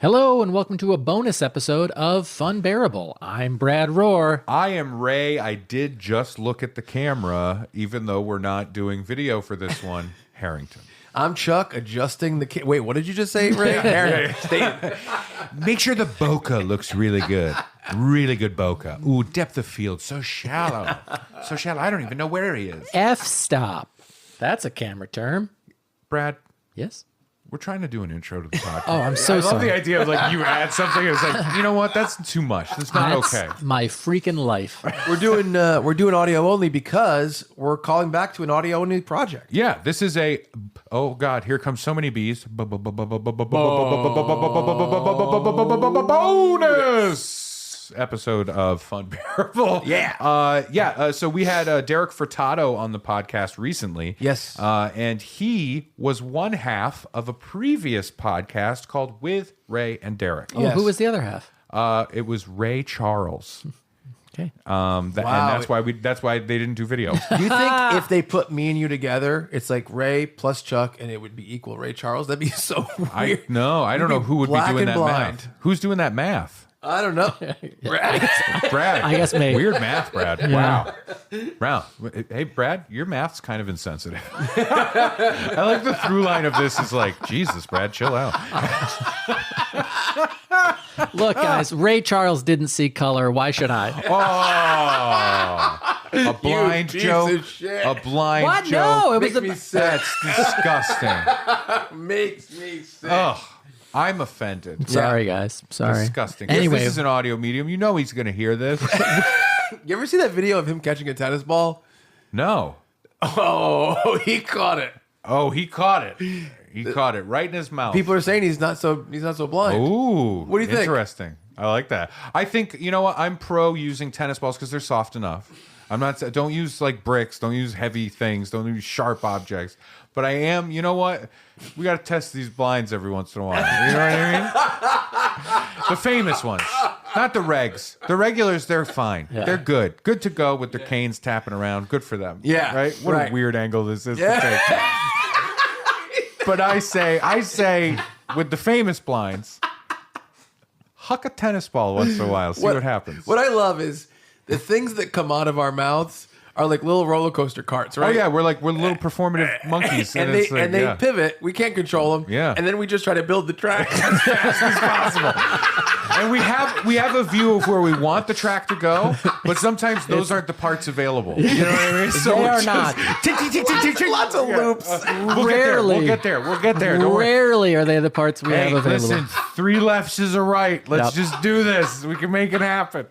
Hello and welcome to a bonus episode of Funbearable. I'm Brad Rohr. I am Ray. I did just look at the camera, even though we're not doing video for this one. Harrington. I'm Chuck, adjusting the... Wait, what did you just say, Ray? Harrington. Make sure the bokeh looks really good. Really good bokeh. Ooh, depth of field. So shallow. So shallow. I don't even know where he is. F-stop. That's a camera term. Brad, Yes? we're trying to do an intro to the podcast. Oh, I'm so I love sorry. the idea of like you add something. It's like, you know what? That's too much. That's not That's okay. my freaking life. We're doing audio only because we're calling back to an audio only project. Yeah, this is a... Oh, God, here comes so many bees. Bonus episode of Funbearable. Yeah. So we had Derek Furtado on the podcast recently. Yes. And he was one half of a previous podcast called With Ray and Derek. Oh, Yes. who was the other half? It was Ray Charles. Okay. And that's why they didn't do video. Do you think if they put me and you together, it's like Ray plus Chuck, and it would be equal Ray Charles? That'd be so weird. I don't know who would be black doing and that blind. math. Who's doing that math? I don't know. Brad. I guess maybe. Weird math, Brad. Wow. Hey, Brad, your math's kind of insensitive. I like the through line of this is like, Jesus, Brad, chill out. Look, guys, Ray Charles didn't see color. Why should I? Oh, a blind piece joke. of shit. A blind What? joke. No, it was Makes me sick. That's disgusting. Makes me sick. Ugh, I'm offended. Sorry, guys. Sorry. Disgusting. Anyway, If this is an audio medium, you know he's going to hear this. You ever see that video of him catching a tennis ball? No. Oh, he caught it. Oh, he caught it. He caught it right in his mouth. People are saying he's not so blind. Ooh, What do you think? Interesting. I like that. I think, you know what? I'm pro using tennis balls because they're soft enough. I'm not. Don't use like bricks. Don't use heavy things. Don't use sharp objects. But I am. You know what? We got to test these blinds every once in a while. You know what I mean? The famous ones, not the regs. The regulars, they're fine. Yeah. They're good. Good to go with their canes tapping around. Good for them. Yeah, Right. What right. a weird angle this is to take. But I say, with the famous blinds, huck a tennis ball once in a while. See what happens. What I love is the things that come out of our mouths are like little roller coaster carts, right? Oh yeah, we're little performative monkeys, And it's they like, yeah. pivot. We can't control them. Yeah. And then we just try to build the track as fast as possible. And we have a view of where we want the track to go, but sometimes those aren't the parts available. You know what I mean? So They we're are just not. tick, tick, tick, tick, tick, tick. Lots of loops. Rarely. We'll get there. Don't worry. Rarely are they the parts we Hey, have available. listen, 3 lefts is a right. Let's Yep. just do this. We can make it happen.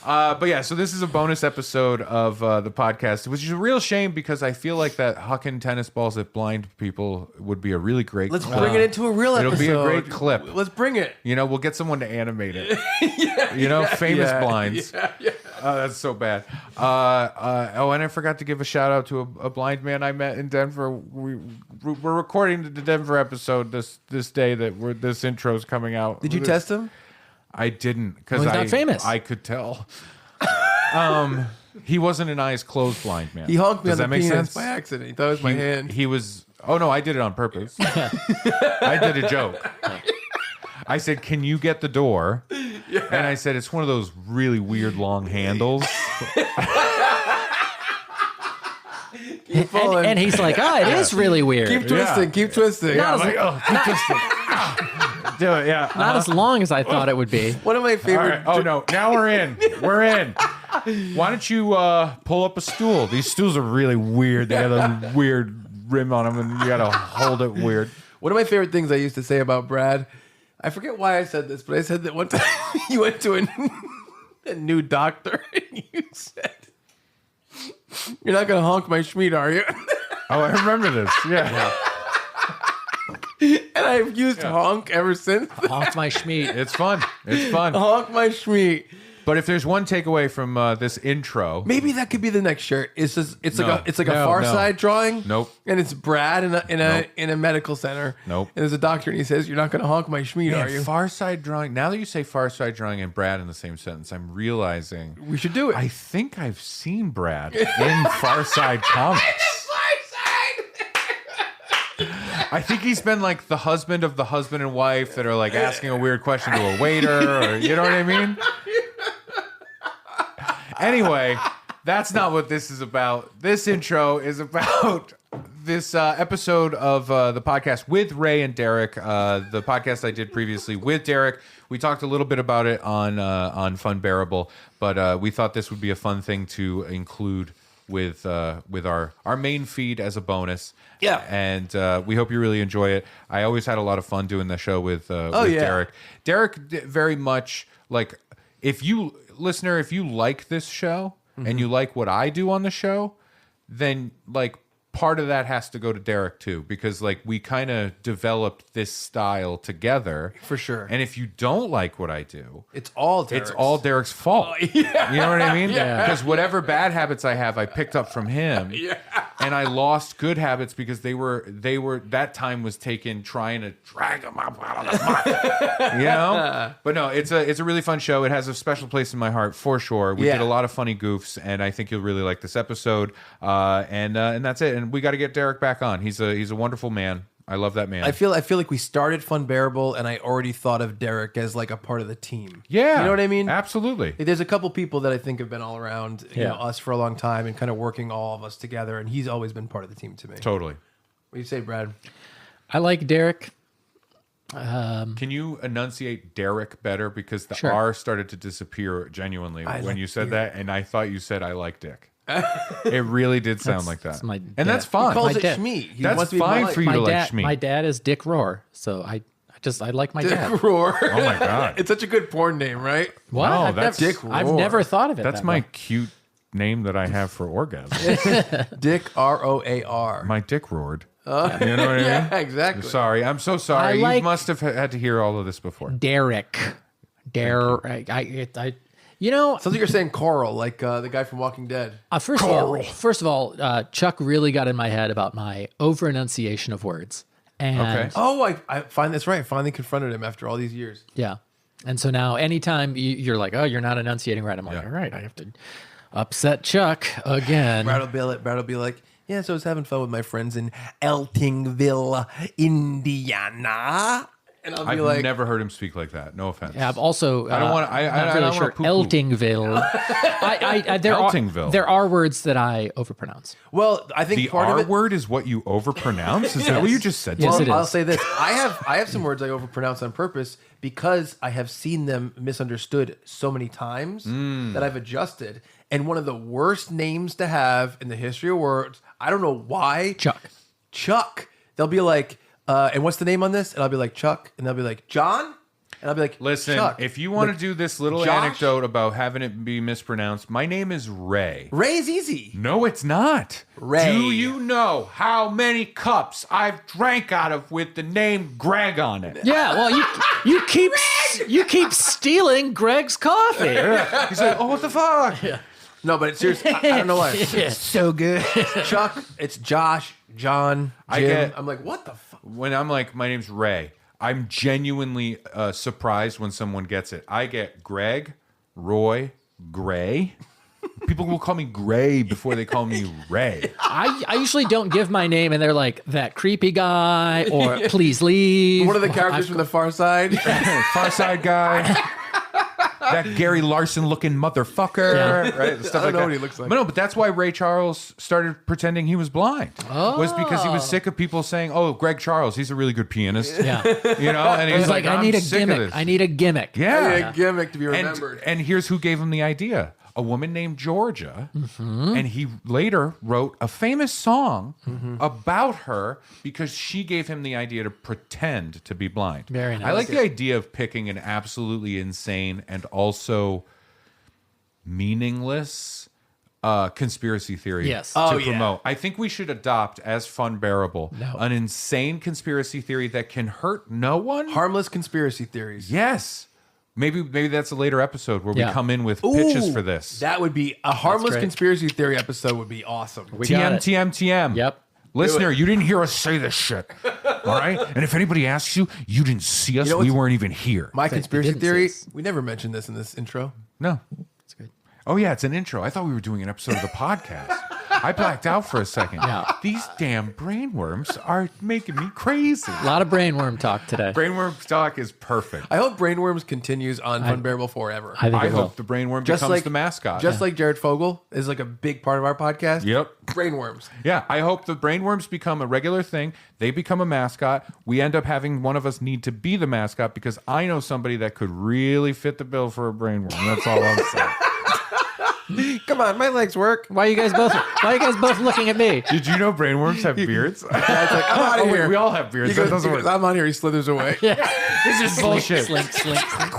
But yeah, so this is a bonus episode of the podcast, which is a real shame because I feel like that hucking tennis balls at blind people would be a really great Let's clip. bring it into a real It'll episode. be a great clip. Let's bring it. You know, we'll get someone to animate it. Famous blinds. Oh, that's so bad. And I forgot to give a shout out to a blind man I met in Denver. We're recording the Denver episode this day that this intro's coming out. Did you test him? I didn't because Well, he's not famous. I could tell. He wasn't an eyes closed blind man. He honked me Does on the that make penis sense? by accident. He thought it was my hand. He was. Oh no, I did it on purpose. I did a joke. I said, "Can you get the door?" And I said, "It's one of those really weird long handles." And he's like, it is really weird. Keep twisting. Keep twisting. Not as- keep twisting. Do it, yeah. Not as long as I thought it would be. One of my All favorite. right. Oh no! Now we're in. We're in. Why don't you pull up a stool? These stools are really weird. They got a weird rim on them, and you got to hold it weird. One of my favorite things I used to say about Brad, I forget why I said this, but I said that one time you went to a new doctor and you said, "You're not going to honk my schmeat, are you?" Oh, I remember this. Yeah. And I've used honk ever since. Honk my schmeat. It's fun. It's fun. Honk my schmeat. But if there's one takeaway from this intro, Maybe that could be the next shirt. It's just it's No. like a No, Far no. Side drawing. Nope. And it's Brad in Nope. a medical center. Nope. And there's a doctor and he says, "You're not going to honk my schmeat, are you?" Far Side Drawing. Now that you say Far Side Drawing and Brad in the same sentence, I'm realizing We should do it. I think I've seen Brad in Far Side comics. I think he's been like the husband of the husband and wife that are like asking a weird question to a waiter, or you know what I mean? Anyway, that's not what this is about. This intro is about this episode of the podcast with Ray and Derek. The podcast I did previously with Derek. We talked a little bit about it on Funbearable, but we thought this would be a fun thing to include with our main feed as a bonus. Yeah. And we hope you really enjoy it. I always had a lot of fun doing the show with Derek. Derek very much like, if you like this show and you like what I do on the show, then like part of that has to go to Derek too, because like we kind of developed this style together. For sure. And if you don't like what I do, It's all Derek's. it's all Derek's fault. yeah. You know what I mean? Yeah. Because whatever bad habits I have, I picked up from him. Yeah. And I lost good habits because they were that time was taken trying to drag them up out of the mud. You know? But no, it's a really fun show. It has a special place in my heart for sure. We did a lot of funny goofs, and I think you'll really like this episode. And that's it. And we got to get Derek back on. He's a wonderful man. I love that man. I feel like we started Funbearable, and I already thought of Derek as like a part of the team. Yeah. You know what I mean? Absolutely. There's a couple people that I think have been all around you know, us for a long time and kind of working all of us together, and he's always been part of the team to me. Totally. What do you say, Brad? I like Derek. Can you enunciate Derek better? Because the Sure. R started to disappear genuinely I when like you said Derek. that, and I thought you said I like Dick. It really did sound like that. that's my and dad. that's He fine. calls My it dad. Shmee. He That's wants to be fine polite. for you to like dad, Shmee. my dad is Dick Roar, so I like my dad. Roar. Oh my God. It's such a good porn name, right? What? No, I've that's never, Dick I've Roar. never thought of it. That's that my way. cute name that I have for orgasm. Dick Roar. My dick roared. You know what I mean? Yeah, exactly. Sorry. I'm so sorry. I You like- must have had to hear all of this before. Derek. I you know, Sounds like you're saying Coral, like the guy from Walking Dead. first of all, Chuck really got in my head about my over enunciation of words, and Okay. Oh, I find this right. I finally confronted him after all these years. yeah, and so now anytime you're like, oh, you're not enunciating right, I'm like, Yeah. all right, I have to upset Chuck again. Brad will be like, yeah, so I was having fun with my friends in Eltingville, Indiana. And I'll be I've like, never heard him speak like that. No offense. Yeah, I've also. I don't wanna- I not don't really wanna sure. poo-poo. Eltingville. Eltingville. There are words that I overpronounce. well, I think The part R of it. word is what you overpronounce? Is that what you just said? Yes, to it me? I'll is. say this: I have some words I overpronounce on purpose because I have seen them misunderstood so many times that I've adjusted. And one of the worst names to have in the history of words, I don't know why. Chuck. They'll be like, and what's the name on this? And I'll be like, Chuck. And they'll be like, John. And I'll be like, Listen, Chuck. if you want to do this little Josh? anecdote about having it be mispronounced, my name is Ray. Ray's easy. No, it's not. Ray. Do you know how many cups I've drank out of with the name Greg on it? Yeah, well, you keep stealing Greg's coffee. He's like, oh, what the fuck? No, but seriously, I don't know why. So good. Chuck, it's Josh, John, Jim. I'm like, what the fuck? When I'm like, my name's Ray, I'm genuinely surprised when someone gets it. I get Greg, Roy, Gray. People will call me Gray before they call me Ray. I usually don't give my name, and they're like, that creepy guy, or please leave. One of the characters from the Far Side. Far Side guy. That Gary Larson looking motherfucker, Yeah. right? Stuff I don't like know that. what he looks like. But no, but that's why Ray Charles started pretending he was blind. Was because he was sick of people saying, "Oh, Greg Charles, he's a really good pianist." Yeah. You know, and he's He's like, I "I'm need a sick of gimmick. this." I need a gimmick. Yeah, A gimmick to be remembered. and here's who gave him the idea. A woman named Georgia, and he later wrote a famous song about her because she gave him the idea to pretend to be blind. Very nice. I like the idea of picking an absolutely insane and also meaningless conspiracy theory Yes. to Oh, yeah. promote. I think we should adopt as Funbearable No. an insane conspiracy theory that can hurt no one. Harmless conspiracy theories. Yes. Maybe that's a later episode where we Yeah. come in with pitches Ooh, for this. That would be a harmless great. conspiracy theory episode. Would be awesome. We got it. TM. Yep. Listener, you didn't hear us say this shit. All right? And if anybody asks you, you didn't see us. You know We what's- weren't even here. My conspiracy didn't theory. say this. We never mentioned this in this intro. No. That's good. Oh, yeah, it's an intro. I thought we were doing an episode of the podcast. I blacked out for a second. Yeah. These damn brainworms are making me crazy. A lot of brainworm talk today. Brainworm talk is perfect. I hope Brainworms continues on Funbearable forever. I think I it will. hope the brainworm becomes the mascot. Just like Jared Fogle is like a big part of our podcast. Yep. Brainworms. Yeah, I hope the brainworms become a regular thing. They become a mascot. We end up having one of us need to be the mascot because I know somebody that could really fit the bill for a brainworm. That's all I'm saying. Come on, my legs work. Why are you guys both looking at me? Did you know brainworms have beards? It's like, I'm out of Oh, wait, here. we all have beards. That doesn't work. I'm on here. He slithers away. This is bullshit. Slink, slink, slink.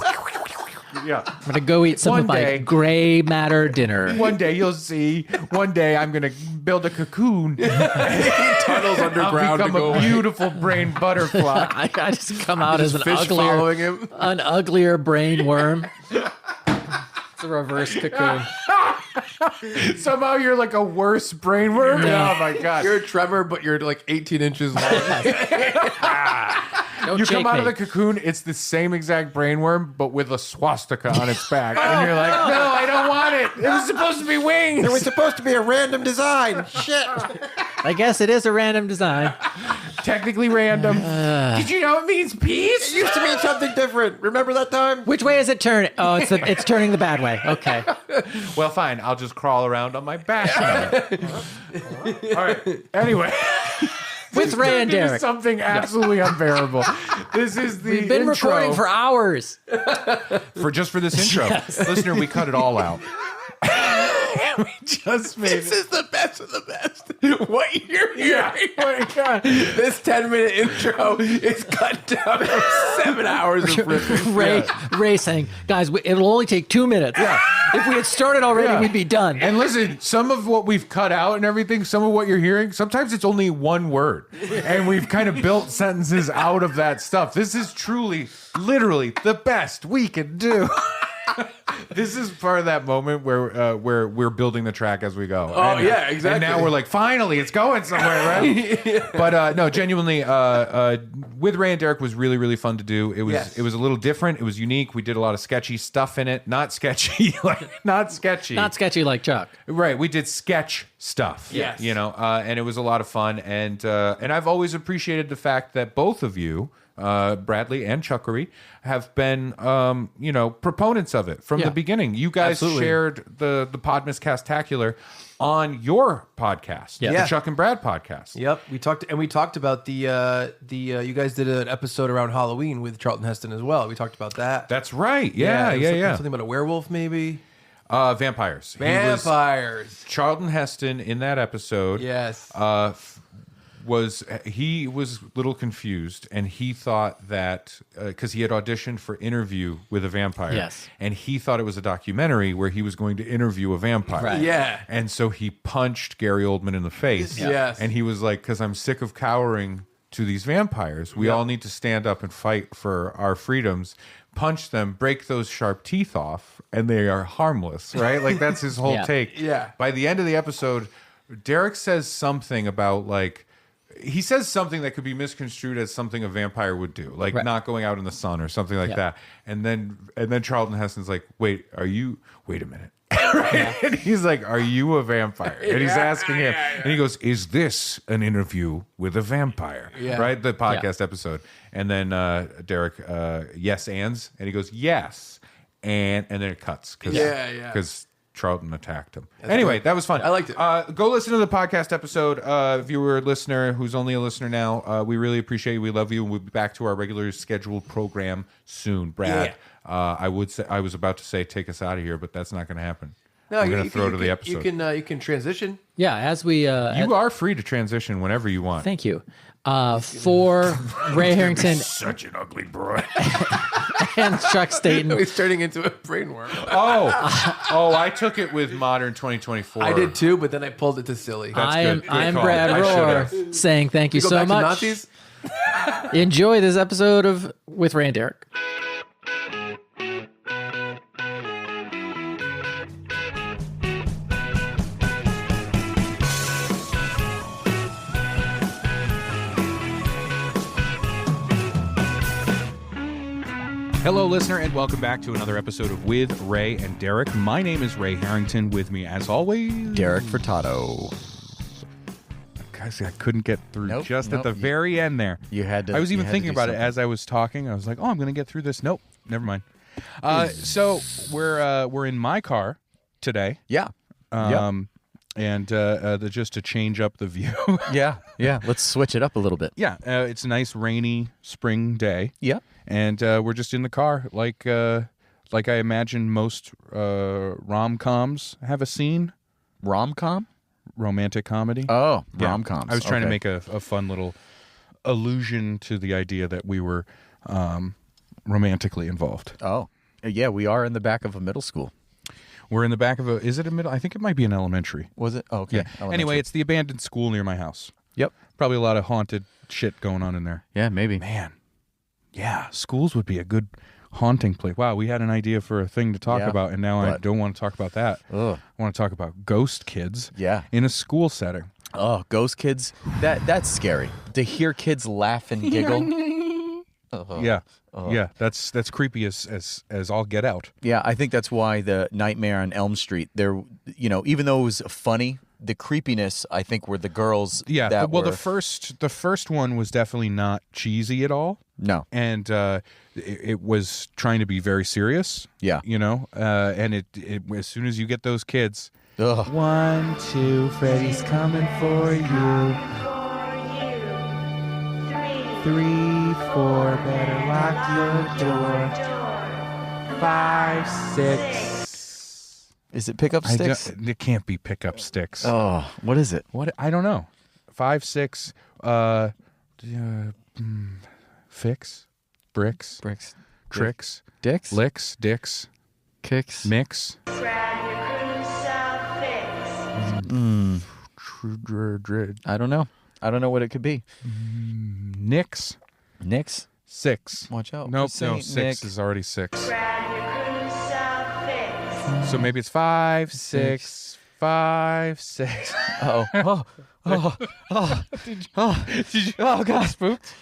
Yeah. I'm gonna go eat some One of my day- gray matter dinner. One day you'll see. One day I'm gonna build a cocoon. Tunnels I'll become become a beautiful brain butterfly. I just come out as an Fish following him. uglier brain worm. It's a reverse cocoon. Somehow you're like a worse brainworm. Yeah. Oh my god. You're a tremor, but you're like 18 inches long. Don't You shake come out me. of the cocoon, it's the same exact brainworm, but with a swastika on its back. And you're like, no, I don't want it. It was supposed to be wings. It was supposed to be a random design. Shit. I guess it is a random design. Technically random. Did you know it means peace? It used to mean something different. Remember that time? Which way is it turning? Oh, it's turning the bad way. Okay. Well, fine. I'll just crawl around on my back now. All right. Anyway. With Ray and This is Derek. something absolutely unbearable. This is the We've been intro recording for hours. for this intro. Listener, we cut it all out. We just made This is the best of the best. What you're hearing. Yeah. Oh my God. This 10-minute intro is cut down from 7 hours of riffing. Ray saying, guys, it'll only take 2 minutes. Yeah. If we had started already, Yeah. we'd be done. And listen, some of what we've cut out and everything, some of what you're hearing, sometimes it's only one word. And we've kind of built sentences out of that stuff. This is truly, literally the best we can do. This is part of that moment where we're building the track as we go. Oh, yeah, exactly. And now we're like, finally, it's going somewhere, right? But no, genuinely, with Ray and Derek was really, really fun to do. It was Yes. it was a little different. It was unique. We did a lot of sketchy stuff in it. Not sketchy, not sketchy. Not sketchy like Chuck. Right, we did sketch stuff. Yes. You know, and it was a lot of fun. And I've always appreciated the fact that both of you, Bradley and Chuckery, have been, proponents of it from Yeah. the beginning. You guys Absolutely. shared the Podmas Castacular on your podcast, Yeah. the Yeah. Chuck and Brad podcast. Yep, we talked about the you guys did an episode around Halloween with Charlton Heston as well. We talked about that. That's right. it Yeah, was yeah, something, yeah. Something about a werewolf, maybe. Vampires. He was- Vampires. Charlton Heston in that episode. Yes. Was a little confused, and he thought that because he had auditioned for Interview with a Vampire, Yes. and he thought it was a documentary where he was going to interview a vampire, Right. Yeah. and so he punched Gary Oldman in the face, Yes. and he was like, "Because I'm sick of cowering to these vampires, we all need to stand up and fight for our freedoms." Punch them, break those sharp teeth off, and they are harmless, right? Like that's his whole Yeah. take. Yeah. By the end of the episode, Derek says something about like. He says something that could be misconstrued as something a vampire would do, like Right. not going out in the sun or something like Yeah. that. And then Charlton Heston's like, wait a minute. Right? And he's like, are you a vampire? And he's asking him. And he goes, is this an interview with a vampire? Yeah. Right? The podcast episode. And then Derek, yes ands. And he goes, yes. And then it cuts. Yeah. Because Charlton attacked him. Anyway, good. that was fun. I liked it. Go listen to the podcast episode. If you were a listener who's only a listener now, we really appreciate you. We love you. And we'll be back to our regular scheduled program soon. Brad, I was about to say take us out of here, but that's not going to happen. No, I'm going to throw to the episode. You can transition. Yeah, as we... You are free to transition whenever you want. Thank you. For Ray Harrington Such an ugly boy. and Chuck Staten. He's turning into a brainworm. I took it with modern 2024. I did too, but then I pulled it to silly. That's I'm good. Good call. Brad I Rohr should've. saying thank you Go so back to much. Nazis? Enjoy this episode of With Ray and Derek. Hello, listener, and welcome back to another episode of With Ray and Derek. My name is Ray Harrington. With me, as always, Derek Furtado. guys, I couldn't get through Nope, at nope. the very end there. You had to. I was even you had to thinking do about it something. as I was talking. I was like, oh, I'm going to get through this. Nope, never mind. So we're in my car today. Yeah. And just to change up the view. Yeah. Let's switch it up a little bit. Yeah, it's a nice rainy spring day. Yeah. And we're just in the car, like I imagine most rom-coms have a scene. Rom-com? Romantic comedy. Oh, Yeah. rom-coms. I was trying to Okay. make a fun little allusion to the idea that we were romantically involved. Oh, yeah. We are in the back of a middle school. We're in the back of is it a middle? I think it might be an elementary. Was it? Oh, okay. Yeah. Elementary. Anyway, it's the abandoned school near my house. Yep. Probably a lot of haunted shit going on in there. Yeah, maybe. Man, yeah, schools would be a good haunting place. Wow, we had an idea for a thing to talk Yeah, about, and now I but- don't want to talk about that. Ugh. I want to talk about ghost kids Yeah. in a school setting. Oh, ghost kids. That's scary. To hear kids laugh and giggle. Yeah, yeah, that's creepy as all get out. Yeah, I think that's why the Nightmare on Elm Street, there, even though it was funny, the creepiness, I think, were the girls. Yeah, that well, were, the first one was definitely not cheesy at all, no, and it was trying to be very serious. Yeah. And it as soon as you get those kids. ugh. 1, 2, Freddy's coming for you. 3, 4, better lock your door. 5, 6. Is it pickup sticks? It can't be pickup sticks. Oh, what is it? What? I don't know. 5, 6. Fix, bricks, Bricks, tricks, dicks, licks, dicks, kicks. mix. I don't know. I don't know what it could be. Nix. Nicks. 6. Watch out. Nope, Saint no, 6 Nick. is already 6. So maybe it's 5, 6, 5, 6. Oh. Did you get spooked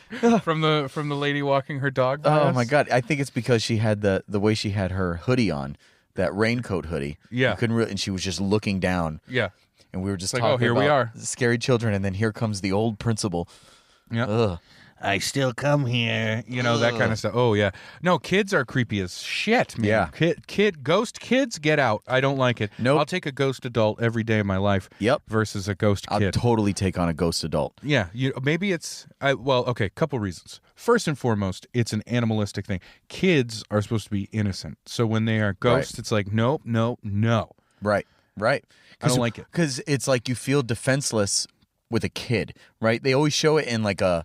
from the lady walking her dog? by Oh us? my God! I think it's because she had the way she had her hoodie on, that raincoat hoodie. Yeah. You couldn't really, and she was just looking down, Yeah, and we were just like, talking oh, here we about are. scary children, and then here comes the old principal. yeah. Ugh. I still come here, that kind of stuff. Oh yeah, no, kids are creepy as shit, man. Yeah. Ghost kids, get out. I don't like it. Nope. I'll take a ghost adult every day of my life. Yep. Versus a ghost I'll kid. totally take on a ghost adult. Yeah, maybe it's okay. Couple reasons. First and foremost, it's an animalistic thing. Kids are supposed to be innocent, so when they are ghosts, Right. it's like no. Right. I don't like it. Because it's like you feel defenseless with a kid, right? They always show it in like a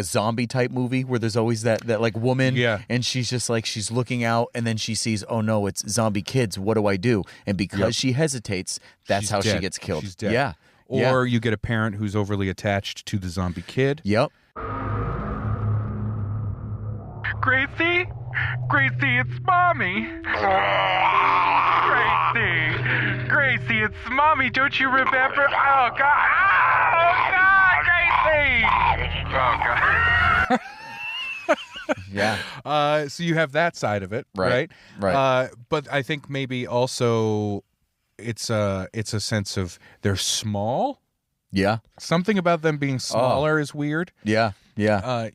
zombie type movie where there's always that like woman, Yeah. and she's just like, she's looking out, and then she sees, oh no, it's zombie kids. What do I do? And because Yep. she hesitates, that's She's how she dead. gets killed. She's dead. Yeah. Or you get a parent who's overly attached to the zombie kid. Yep. Gracie, it's mommy. Gracie, it's mommy. Don't you remember? Oh God, Gracie. Oh God. Yeah. So you have that side of it, right? Right. But I think maybe also it's a sense of they're small. Yeah. Something about them being smaller is weird. Yeah. Yeah.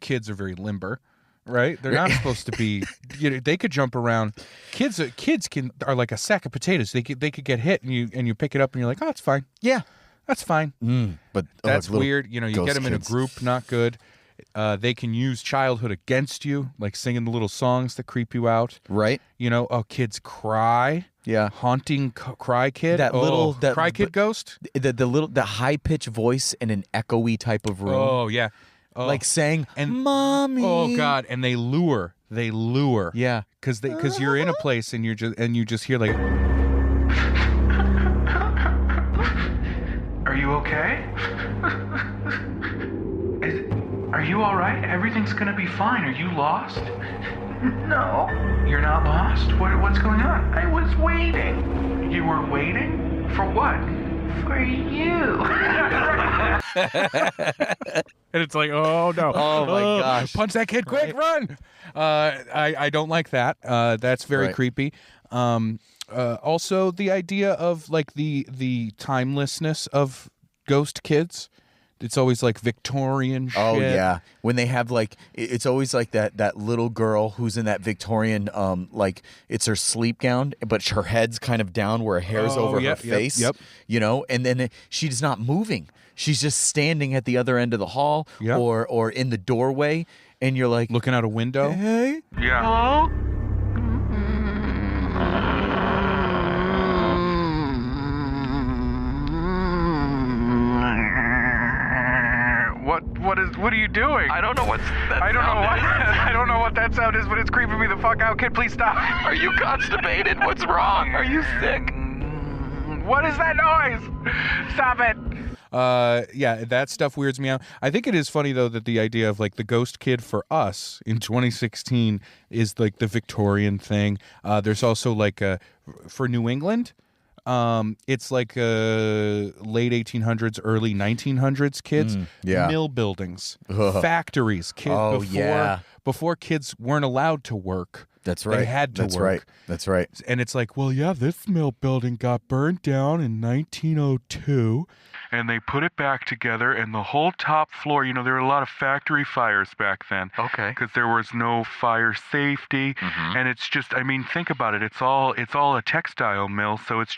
Kids are very limber, right? They're not supposed to be. They could jump around. Kids are like a sack of potatoes. They could get hit, and you pick it up, and you're like, oh, it's fine. Yeah. That's fine. But That's little weird. You ghost get them in a kids. group, not good. They can use childhood against you, like singing the little songs that creep you out. Right. Kids cry. Yeah. Haunting cry kid. Cry kid ghost. The high pitched voice in an echoey type of room. Oh yeah. Oh. Like saying, And- "Mommy." Oh God! And they lure. Yeah. Because you're in a place and you just hear like. Are you okay? Are you all right? Everything's gonna be fine. Are you lost? No. You're not lost? What's going on? I was waiting. You were waiting? For what? For you. And it's like, oh no! Oh, my gosh. Punch that kid quick! Run! I don't like that. That's very Right. creepy. Also, the idea of like the timelessness of ghost kids. it's always like Victorian shit. Oh yeah, when they have like it's always like that little girl who's in that Victorian like it's her sleep gown, but her head's kind of down where her hair's over her face. Yep. You know, and then she's not moving. She's just standing at the other end of the hall or in the doorway, and you're like looking out a window. Hey, Yeah. Hello? What are you doing? I don't know what that I don't know what that sound is, but it's creeping me the fuck out. Kid, please stop. Are you constipated? What's wrong? Are you sick? What is that noise? Stop it. Yeah, that stuff weirds me out. I think it is funny though that the idea of like the ghost kid for us in 2016 is like the Victorian thing. There's also like for New England, it's like late 1800s, early 1900s kids. Mill buildings, factories, before kids weren't allowed to work. That's right. They had to work. That's right. And it's like, well, yeah, this mill building got burned down in 1902. And they put it back together, and the whole top floor, you know, there were a lot of factory fires back then. Okay. Because there was no fire safety. And it's just, I mean, think about it. It's all a textile mill, so it's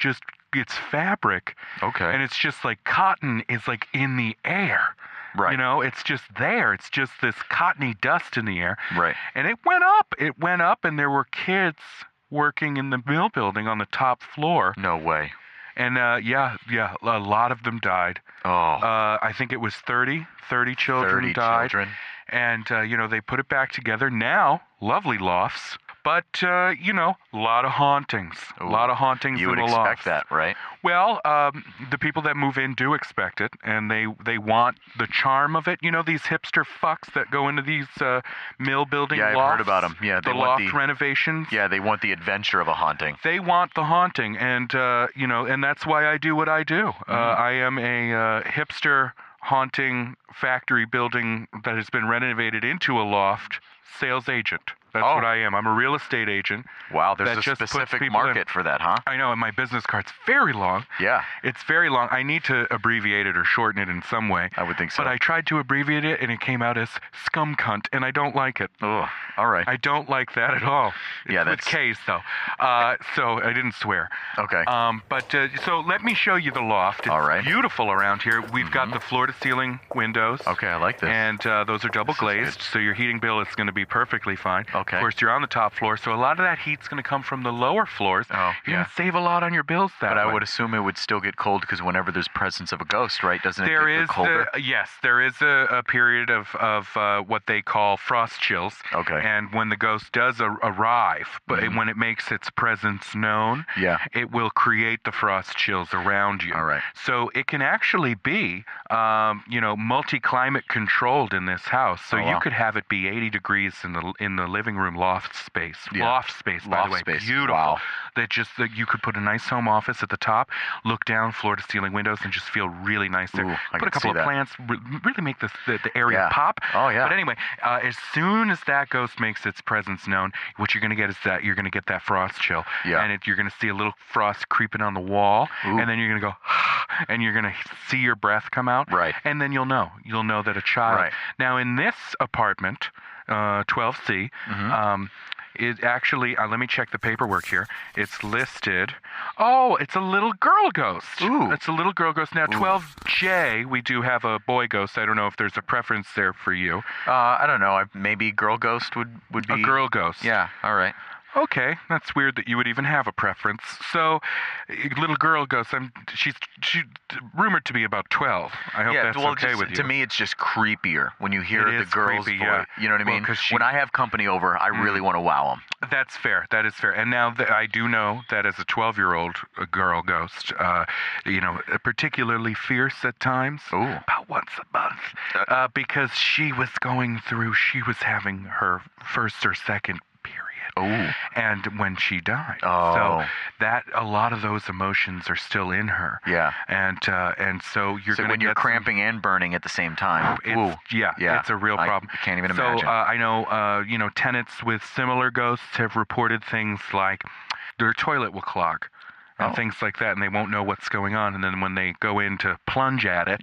fabric. Okay. And it's just like cotton is like in the air. Right. You know, it's just there. It's just this cottony dust in the air. Right. And it went up. It went up, and there were kids working in the mill building on the top floor. No way. And yeah, a lot of them died. Oh. I think it was 30 children died. And, you know, they put it back together. Now, lovely lofts. But, you know, a lot of hauntings. Ooh. A lot of hauntings in the lofts. You would expect that, right? Well, the people that move in do expect it, and they want the charm of it. You know, these hipster fucks that go into these mill building lofts. Yeah, I've heard about them. Yeah, the loft renovations. Yeah, they want the adventure of a haunting. They want the haunting, and, you know, and that's why I do what I do. I am a hipster haunting factory building that has been renovated into a loft sales agent. That's what I am. I'm a real estate agent. Wow, there's a specific market for that, huh? I know, and my business card's very long. Yeah. It's very long. I need to abbreviate it or shorten it in some way. I would think so. But I tried to abbreviate it, and it came out as scum cunt, and I don't like it. Oh, all right. I don't like that at all. Yeah, that's with K's, though. So I didn't swear. Okay. But so let me show you the loft. It's all right. Beautiful around here. We've got the floor-to-ceiling windows. Okay, I like this. And those are double glazed, so your heating bill is going to be perfectly fine. Okay. Of course, you're on the top floor, so a lot of that heat's going to come from the lower floors. Oh, you're going to save a lot on your bills that way. But I would assume it would still get cold because whenever there's presence of a ghost, right? Doesn't it get colder? Yes, there is a period of what they call frost chills. Okay. And when the ghost does arrive, but when it makes its presence known, it will create the frost chills around you. All right. So it can actually be, you know, multi-climate controlled in this house. So you could have it be 80 degrees in the living room loft space. Yeah. Loft space, by the way. Space. Beautiful. Wow. That you could put a nice home office at the top, look down floor to ceiling windows, and just feel really nice there. Ooh, I put a couple of plants, really make the area pop. Oh, yeah. But anyway, as soon as that ghost makes its presence known, what you're going to get is that you're going to get that frost chill. Yeah. And you're going to see a little frost creeping on the wall. Ooh. And then you're going to go, and you're going to see your breath come out. Right. And then you'll know that a child. Right. Now, in this apartment, 12C, it actually, let me check the paperwork here. It's listed. Oh, it's a little girl ghost. Ooh. It's a little girl ghost. Now, 12J, we do have a boy ghost. I don't know if there's a preference there for you. I don't know. Maybe girl ghost would be... A girl ghost. Yeah, all right. Okay, that's weird that you would even have a preference. So, little girl ghost, she's rumored to be about 12. I hope that's okay with you. To me, it's just creepier when you hear the girl's creepy, voice. yeah. You know what I mean? When I have company over, I really want to wow them. That's fair. That is fair. And now I do know that as a 12-year-old girl ghost, you know, particularly fierce at times. Ooh. About once a month. Because she was having her first or second period. Oh. And when she died. Oh. So that a lot of those emotions are still in her. Yeah. And so you're going to when you're cramping and burning at the same time. It's a real problem. I can't even imagine. So I know, you know, tenants with similar ghosts have reported things like their toilet will clog and things like that, and they won't know what's going on. And then when they go in to plunge at it,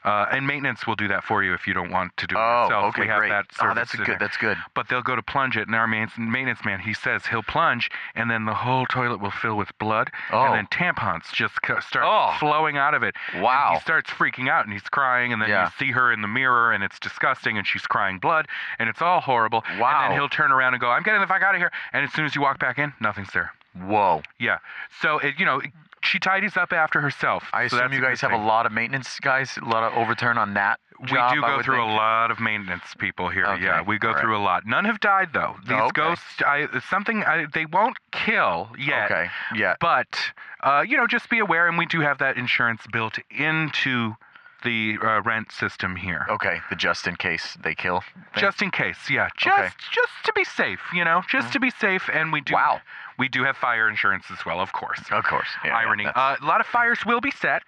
And maintenance will do that for you if you don't want to do it yourself. Okay, we have great. that service That's in good. there. That's good. But they'll go to plunge it, and our maintenance man, he says he'll plunge, and then the whole toilet will fill with blood, and then tampons just start flowing out of it. Wow. And he starts freaking out, and he's crying, and then you see her in the mirror, and it's disgusting, and she's crying blood, and it's all horrible. Wow. And then he'll turn around and go, I'm getting the fuck out of here. And as soon as you walk back in, nothing's there. Whoa. Yeah. So, she tidies up after herself. I assume you guys have a lot of maintenance guys, a lot of overturn on that job, we do go through a lot of maintenance people here. Okay. Yeah, we go through a lot. None have died though. These ghosts, they won't kill yet. Okay. Yeah. But just be aware, and we do have that insurance built into the rent system here. Okay, the just in case they kill thing? Just in case, yeah. Just to be safe, just to be safe, and we do. Wow. We do have fire insurance as well, of course. Of course. Yeah, irony. A lot of fires will be set,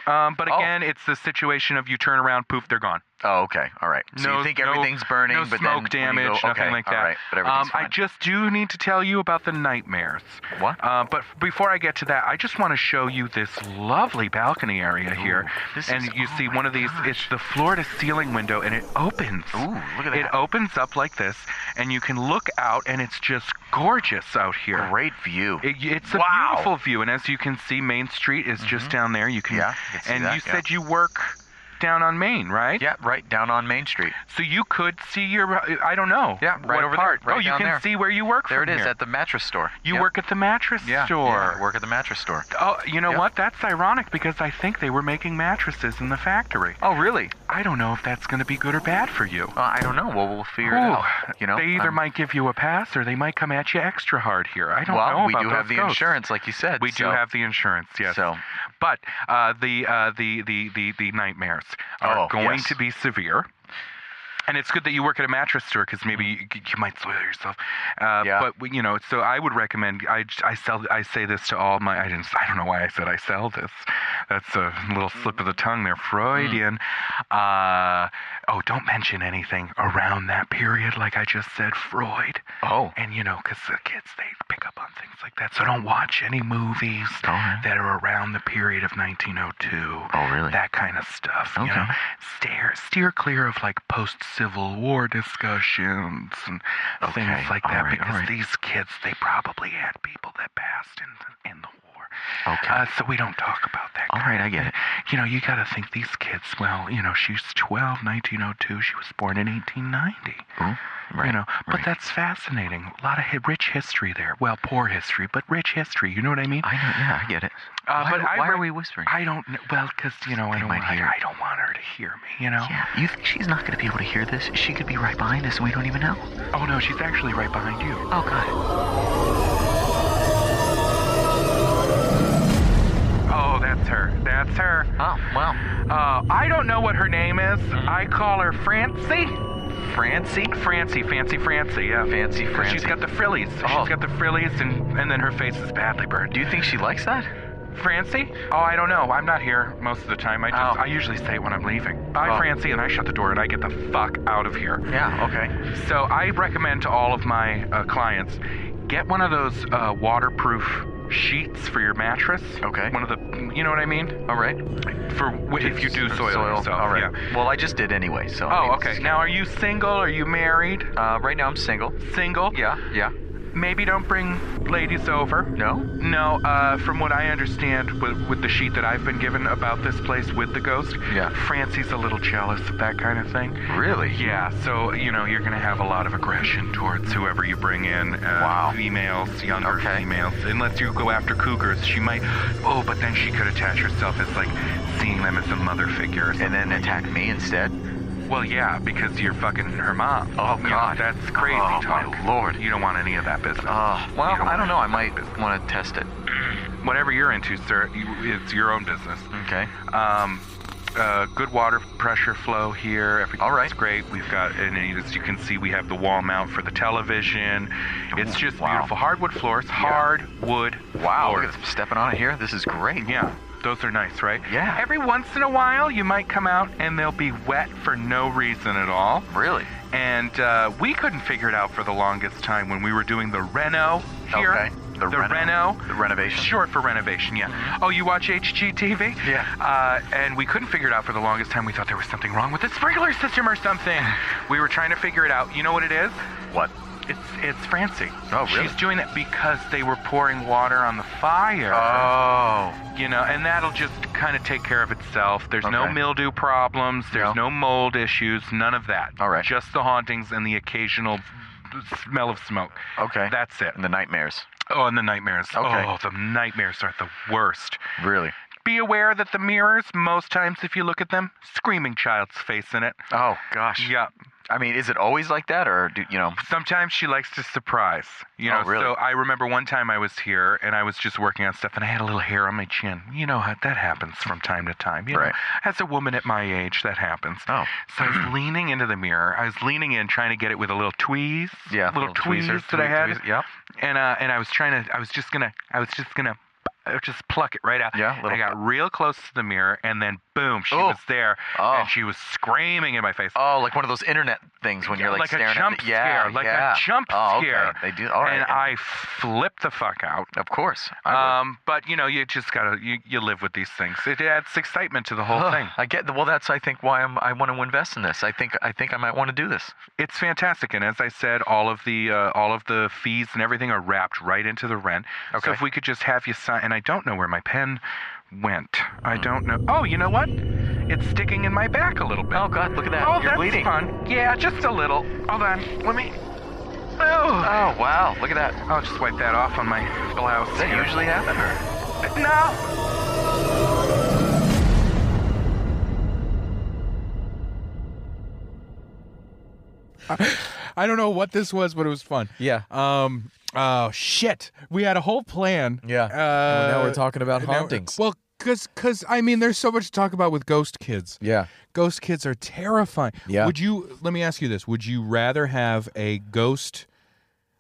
but again, it's the situation of you turn around, poof, they're gone. Oh, okay. All right. So you think everything's burning, no but smoke then damage, nothing like that. All right, but everything's fine. I just do need to tell you about the nightmares. What? But before I get to that, I just want to show you this lovely balcony area here. You see one of these, it's the floor-to-ceiling window, and it opens. Ooh, look at that. It opens up like this, and you can look out, and it's just gorgeous out here. Great view. It's a beautiful view, and as you can see, Main Street is just down there. You can, and you said you work down on Main, right? Yeah, right down on Main Street. So you could see your, I don't know. Yeah, right what over part? there. Right you down can there. see where you work There from it is, here. at the mattress store. You work at the mattress store. Yeah, I work at the mattress store. Oh, you know what? That's ironic because I think they were making mattresses in the factory. Oh, really? I don't know if that's going to be good or bad for you. I don't know. Well, we'll figure it out. They either might give you a pass or they might come at you extra hard here. I don't know Well, we about do those have the ghosts. insurance, like you said. We do have the insurance, yes. So, but the nightmares are going to be severe. And it's good that you work at a mattress store because maybe you might soil yourself. But so I would recommend. I say this to all my. I don't know why I said I sell this. That's a little slip of the tongue there, Freudian. Don't mention anything around that period, like I just said, Freud. Oh. And because the kids they pick up on things like that. So don't watch any movies that are around the period of 1902. Oh, really? That kind of stuff. Okay. Steer clear of like post-Civil War discussions and things like that because these kids they probably had people that passed in the war. Okay. So we don't talk about that. All right, I get it. You got to think these kids. Well, she's 12, 1902. She was born in 1890. Ooh, right. But that's fascinating. A lot of rich history there. Well, poor history, but rich history. You know what I mean? I know. Yeah, I get it. Why are we whispering? I don't know. Well, because I don't want her to hear me. Yeah. You think she's not going to be able to hear this? She could be right behind us, and we don't even know. Oh no, she's actually right behind you. Oh God. Oh, that's her. That's her. Oh, wow. I don't know what her name is. I call her Francie. Francie? Fancy Francie, yeah. Fancy Francie. She's got the frillies. Oh. She's got the frillies, and then her face is badly burned. Do you think she likes that? Francie? Oh, I don't know. I'm not here most of the time. I usually say it when I'm leaving. Bye, Francie, and I shut the door and I get the fuck out of here. Yeah, okay. So I recommend to all of my clients, get one of those waterproof sheets for your mattress. Okay. One of the, you know what I mean? All right. If you do soil yourself. All right. Yeah. Well, I just did anyway, so. Oh, okay. Now, are you single? Are you married? Right now I'm single. Single? Yeah. Maybe don't bring ladies over. No? No, from what I understand with the sheet that I've been given about this place with the ghost, Francie's a little jealous of that kind of thing. Really? Yeah, so, you're going to have a lot of aggression towards whoever you bring in. Females, younger females. Unless you go after cougars, she might, but then she could attach herself as, like, seeing them as a mother figure or something. And then attack me instead? Well, yeah, because you're fucking her mom. Oh, God. That's crazy talk. My Lord. You don't want any of that business. Well, I don't know. I might want to test it. Whatever you're into, sir, it's your own business. Okay. Good water pressure flow here. Everything's right. great. We've got, and as you can see, we have the wall mount for the television. It's just beautiful. Hardwood floors. Hardwood Wow. floors. Look at stepping on it here. This is great. Yeah. Those are nice, right? Yeah. Every once in a while, you might come out and they'll be wet for no reason at all. Really? And we couldn't figure it out for the longest time when we were doing the reno here. Okay. The Reno. The renovation. Short for renovation, yeah. Oh, you watch HGTV? Yeah. And we couldn't figure it out for the longest time. We thought there was something wrong with the sprinkler system or something. We were trying to figure it out. You know what it is? What? It's Francie. Oh, really? She's doing it because they were pouring water on the fire. Oh. You know, and that'll just kind of take care of itself. There's no Okay. mildew problems. There's no mold issues. None of that. All right. Just the hauntings and the occasional smell of smoke. Okay. That's it. And the nightmares. Oh, and the nightmares. Okay. Oh, the nightmares are the worst. Really? Be aware that the mirrors, most times if you look at them, screaming child's face in it. Oh, gosh. Yeah. I mean, is it always like that, or do you know? Sometimes she likes to surprise. You know, Oh, really? so I remember one time I was here and I was just working on stuff and I had a little hair on my chin. You know how that happens from time to time. You know, Right. as a woman at my age, that happens. Oh. So I was leaning into the mirror. I was leaning in, trying to get it with a little tweeze. Yeah, little tweezers tweezers that I had. Yep. And I was trying to. I was just gonna just pluck it right out. Yeah, I got real close to the mirror, and then boom, she Oh. was there, Oh. and she was screaming in my face. Oh, like one of those internet things when you're like a staring jump at the, yeah, scare, like yeah. a jump oh, scare. Okay. They do. All right. And I flipped the fuck out. Of course. I would. But you know, you just gotta you live with these things. It adds excitement to the whole thing. I get. Well, that's I think why I want to invest in this. I think I might want to do this. It's fantastic, and as I said, all of the fees and everything are wrapped right into the rent. Okay. So if we could just have you sign, and I don't know where my pen went. I don't know. Oh, you know what? It's sticking in my back a little bit. Oh God, look at that. Oh, You're that's bleeding. fun. Yeah, just a little. Hold on. Let me. Oh. Oh wow, look at that. I'll just wipe that off on my blouse. Does that here. usually happen, or? No. I don't know what this was, but it was fun. Yeah. Oh shit! We had a whole plan. Yeah. And now we're talking about now- hauntings. Well, because I mean, there's so much to talk about with ghost kids. Yeah. Ghost kids are terrifying. Yeah. Let me ask you this: would you rather have a ghost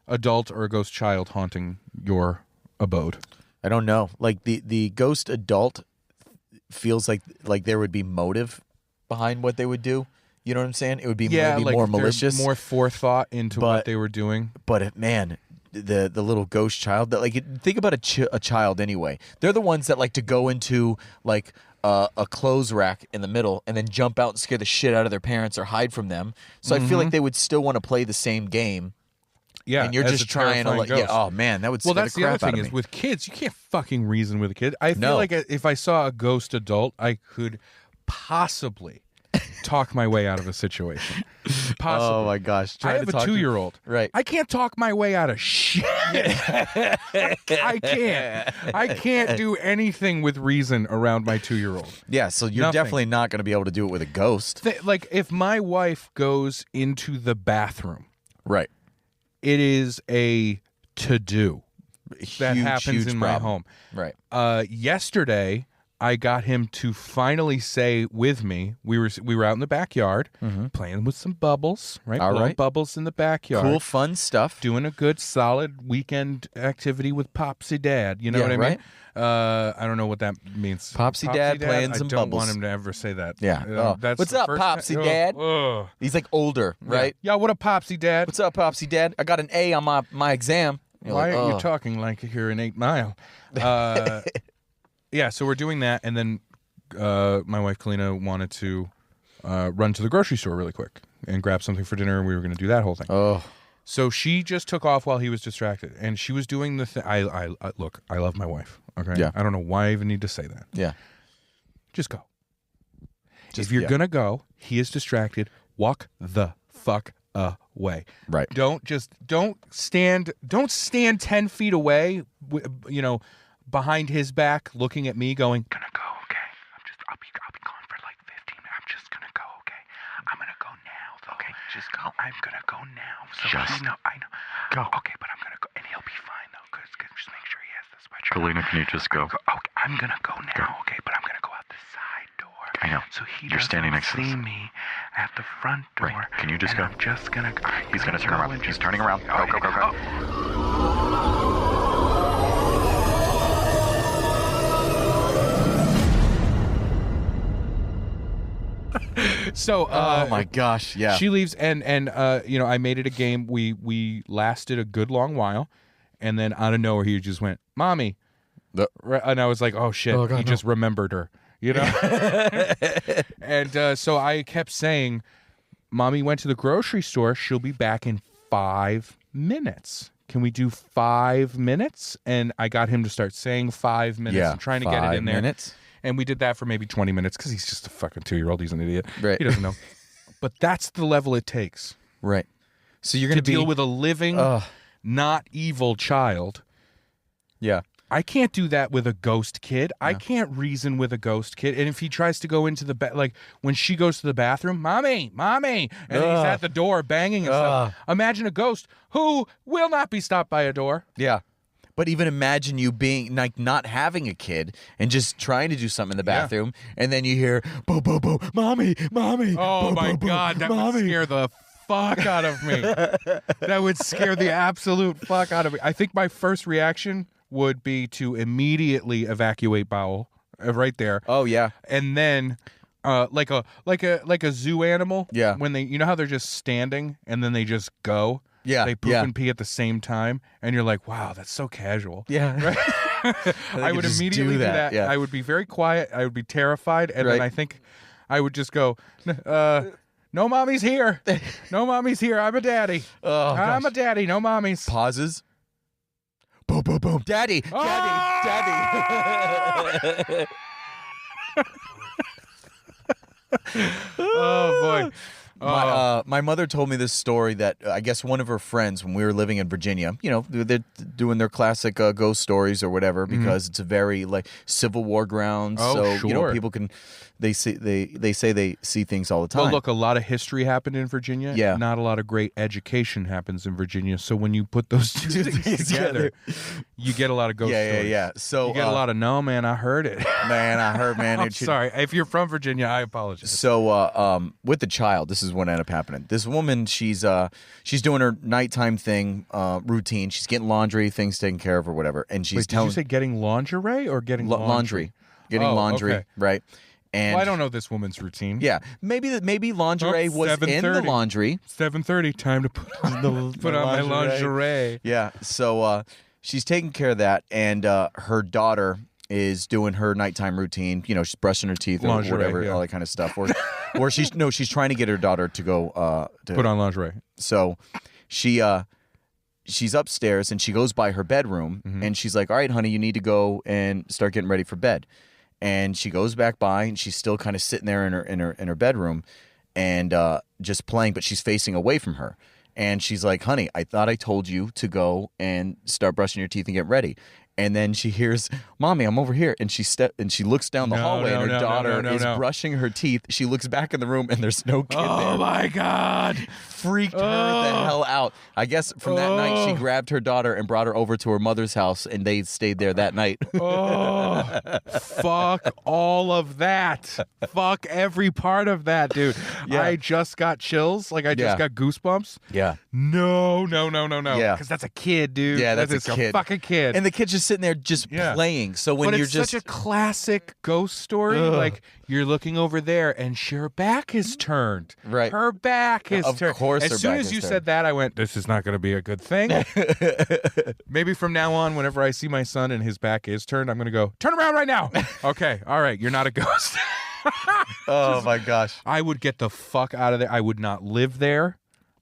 adult or a ghost child haunting your abode? I don't know. Like the ghost adult feels like there would be motive behind what they would do. You know what I'm saying? It would be maybe like more there's malicious. more forethought into But- what they were doing. But man, the little ghost child that think about a child anyway. They're the ones that like to go into like a clothes rack in the middle and then jump out and scare the shit out of their parents or hide from them. So I feel like they would still want to play the same game. Yeah, And you're as just a trying to terrifying like, ghost. oh man, that would Well, scare that's the the other crap out thing of is me. with kids, you can't fucking reason with a kid. I feel No. like if I saw a ghost adult, I could possibly talk my way out of a situation. Possibly. Oh my gosh! I Trying have to a talk to- 2-year-old. Right. I can't talk my way out of shit. I can't. I can't do anything with reason around my 2-year-old. Yeah, so you're Nothing. definitely not going to be able to do it with a ghost. Like if my wife goes into the bathroom, Right. it is a to-do that Huge, happens huge in my problem. home. Right. Yesterday, I got him to finally say with me. We were out in the backyard playing with some bubbles, right? All Blowing right. bubbles in the backyard. Cool, fun stuff. Doing a good, solid weekend activity with Popsy Dad. You know Yeah, what I right. mean? I don't know what that means. Popsy Dad playing some I don't bubbles. want him to ever say that. Yeah. Oh. That's What's the up, first Popsy time- Dad? Ugh. He's like older, right? Yeah, what up, Popsy Dad? What's up, Popsy Dad? I got an A on my exam. You're Why like, are you "Oh." talking like you're an 8 Mile? Yeah, so we're doing that, and then my wife Kalina wanted to run to the grocery store really quick and grab something for dinner, and we were going to do that whole thing. Oh. So she just took off while he was distracted, and she was doing the thing. I look, I love my wife. Okay, Yeah. I don't know why I even need to say that. Yeah. Just go. Just- if you're yeah. gonna go, he is distracted. Walk the fuck away. Right. Don't stand 10 feet away. Behind his back, looking at me, going, Gonna go, okay? I'll be gone for like 15 minutes. I'm just gonna go, okay? I'm gonna go now, though. Okay, just go. I'm gonna go now. So Just I know. go. Okay, but I'm gonna go, and he'll be fine though, cause just make sure he has the sweatshirt. Kalina, can you just go? Okay, I'm gonna go now, okay? But I'm gonna go out the side door. I know. So he You're doesn't standing next to see us. me at the front door. Right. Can you just and go? I'm just gonna. He's gonna turn around. He's turning around. Go, go, go, go. so. Oh my gosh. Yeah. She leaves, and I made it a game. We lasted a good long while, and then out of nowhere he just went, "Mommy," and I was like, "Oh shit!" Oh, God, he no. just remembered her, you know. And so I kept saying, "Mommy went to the grocery store. She'll be back in 5 minutes. Can we do 5 minutes?" And I got him to start saying 5 minutes and trying to get it in there. 5 minutes. And we did that for maybe 20 minutes because he's just a fucking 2-year-old. He's an idiot. Right. He doesn't know. But that's the level it takes Right. So you're going to deal with a living, not evil child. Yeah. I can't do that with a ghost kid. I can't reason with a ghost kid. And if he tries to go into the like when she goes to the bathroom, mommy, and he's at the door banging and stuff. Imagine a ghost who will not be stopped by a door. Yeah. But even imagine you being like not having a kid and just trying to do something in the bathroom, and then you hear boo boo boo, mommy. Oh boo, my boo, boo, God, that mommy. would scare the fuck out of me. That would scare the absolute fuck out of me. I think my first reaction would be to immediately evacuate bowel right there. Oh yeah. And then like a zoo animal. Yeah. When they, you know how they're just standing and then they just go. Yeah. They poop yeah. and pee at the same time, and you're like, wow, that's so casual. Yeah. Right? I would just immediately do that. Yeah. I would be very quiet. I would be terrified, and then Right. I think I would just go, no mommy's here. No mommy's here. I'm a daddy. I'm a daddy. No mommy's. Pauses. Boom, boom, boom. Daddy. Oh boy. My mother told me this story that I guess one of her friends, when we were living in Virginia, you know, they're doing their classic ghost stories or whatever because it's a very like Civil War ground. Oh, so you know, sure. people can they say they see things all the time. Well, look, a lot of history happened in Virginia. Yeah. Not a lot of great education happens in Virginia. So when you put those two things together, you get a lot of ghost stories. Yeah. So You get a lot of, no, man, I heard it. man, I heard, man. I'm it should- sorry. If you're from Virginia, I apologize. So with the child, this is what ended up happening. This woman, she's doing her nighttime thing, routine. She's getting laundry, things taken care of or whatever, and she's Wait, did telling you say getting lingerie or getting laundry, getting Oh, laundry, okay. right? And Well, I don't know this woman's routine. Yeah, maybe lingerie Oh, was in the 7:30. laundry. 7:30, time to put on, put on my lingerie. Yeah, so she's taking care of that, and her daughter is doing her nighttime routine. You know, she's brushing her teeth or Lingerie, whatever, yeah. all that kind of stuff. Or she's trying to get her daughter to go to Put on lingerie. So she's upstairs and she goes by her bedroom and she's like, all right, honey, you need to go and start getting ready for bed. And she goes back by and she's still kind of sitting there in her bedroom and just playing, but she's facing away from her. And she's like, honey, I thought I told you to go and start brushing your teeth and get ready. And then she hears, Mommy, I'm over here. And she looks down the hallway and her daughter is brushing her teeth. She looks back in the room and there's no kid there. Oh my God. Freaked her the hell out. I guess from that night, she grabbed her daughter and brought her over to her mother's house and they stayed there that night. Oh, fuck all of that. Fuck every part of that, dude. Yeah. I just got chills. Like I just got goosebumps. Yeah. No. Yeah. Because that's a kid, dude. Yeah, that's just a kid. fucking kid. And the kid's just sitting there just playing. So when but you're it's just such a classic ghost story. Like you're looking over there and her back is turned. Right. Her back is Of turned. course her As soon back as is you turned. said that, I went, this is not going to be a good thing. Maybe from now on, whenever I see my son and his back is turned, I'm going to go, turn around right now. Okay. All right. You're not a ghost. oh my gosh. I would get the fuck out of there. I would not live there.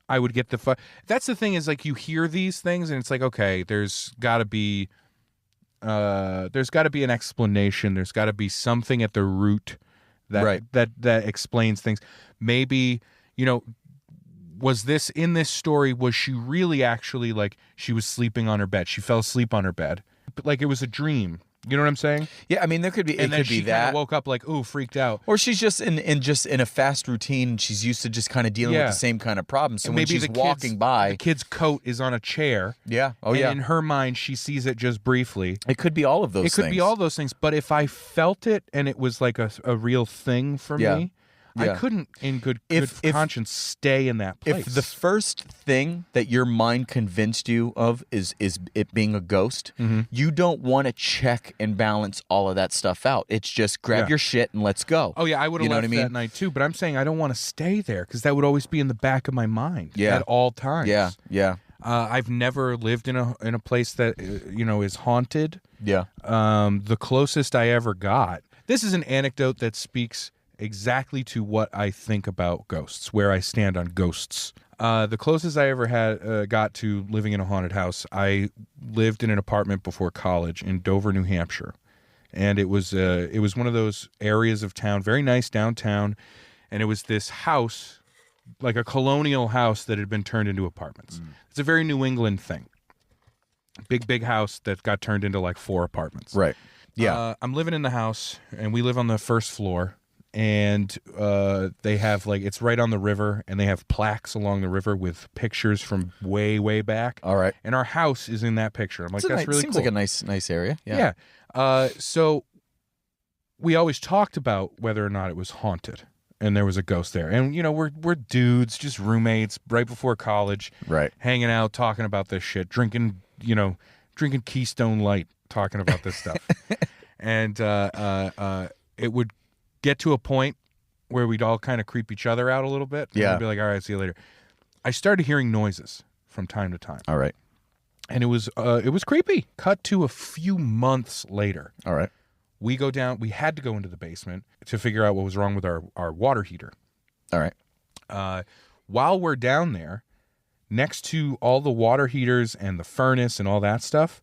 I would get the fuck. That's the thing is like you hear these things and it's like, okay, there's got to be an explanation. There's got to be something at the root that explains things. Maybe, you know, was this in this story? Was she really actually like she was sleeping on her bed? She fell asleep on her bed, but like it was a dream. You know what I'm saying? Yeah, I mean, there could be. And it then could she be that. kinda woke up like, ooh, freaked out. Or she's just in a fast routine. She's used to just kind of dealing with the same kind of problems. So And when maybe she's walking by, the kid's coat is on a chair. yeah, oh And yeah, in her mind, she sees it just briefly. it could be all of those. It could be all those things. But if I felt it and it was like a real thing for me, I Yeah. couldn't, in good If- conscience, stay in that place. If the first thing that your mind convinced you of is it being a ghost, you don't want to check and balance all of that stuff out. It's just grab your shit and let's go. Oh yeah, I would have You know left what I mean? that night too. But I'm saying I don't want to stay there because that would always be in the back of my mind at all times. Yeah, yeah. I've never lived in a place that is haunted. Yeah. The closest I ever got. This is an anecdote that speaks exactly to what I think about ghosts, where I stand on ghosts. The closest I ever got to living in a haunted house, I lived in an apartment before college in Dover, New Hampshire, and it was one of those areas of town, very nice downtown, and it was this house, like a colonial house that had been turned into apartments. It's a very New England thing. Big house that got turned into like 4 apartments. Right. Yeah. I'm living in the house, and we live on the first floor, and they have it's right on the river, and they have plaques along the river with pictures from way back. All right. And our house is in that picture. I'm like, that's really seems cool. like a nice area. Yeah. Yeah. So we always talked about whether or not it was haunted. And there was a ghost there. And, we're dudes, just roommates, right before college. Right. Hanging out, talking about this shit, drinking Keystone Light, talking about this stuff. And it would get to a point where we'd all kind of creep each other out a little bit. Yeah. And I'd be like, all right, see you later. I started hearing noises from time to time. All right. And it was creepy. Cut to a few months later. All right. We go down. We had to go into the basement to figure out what was wrong with our water heater. All right. While we're down there, next to all the water heaters and the furnace and all that stuff,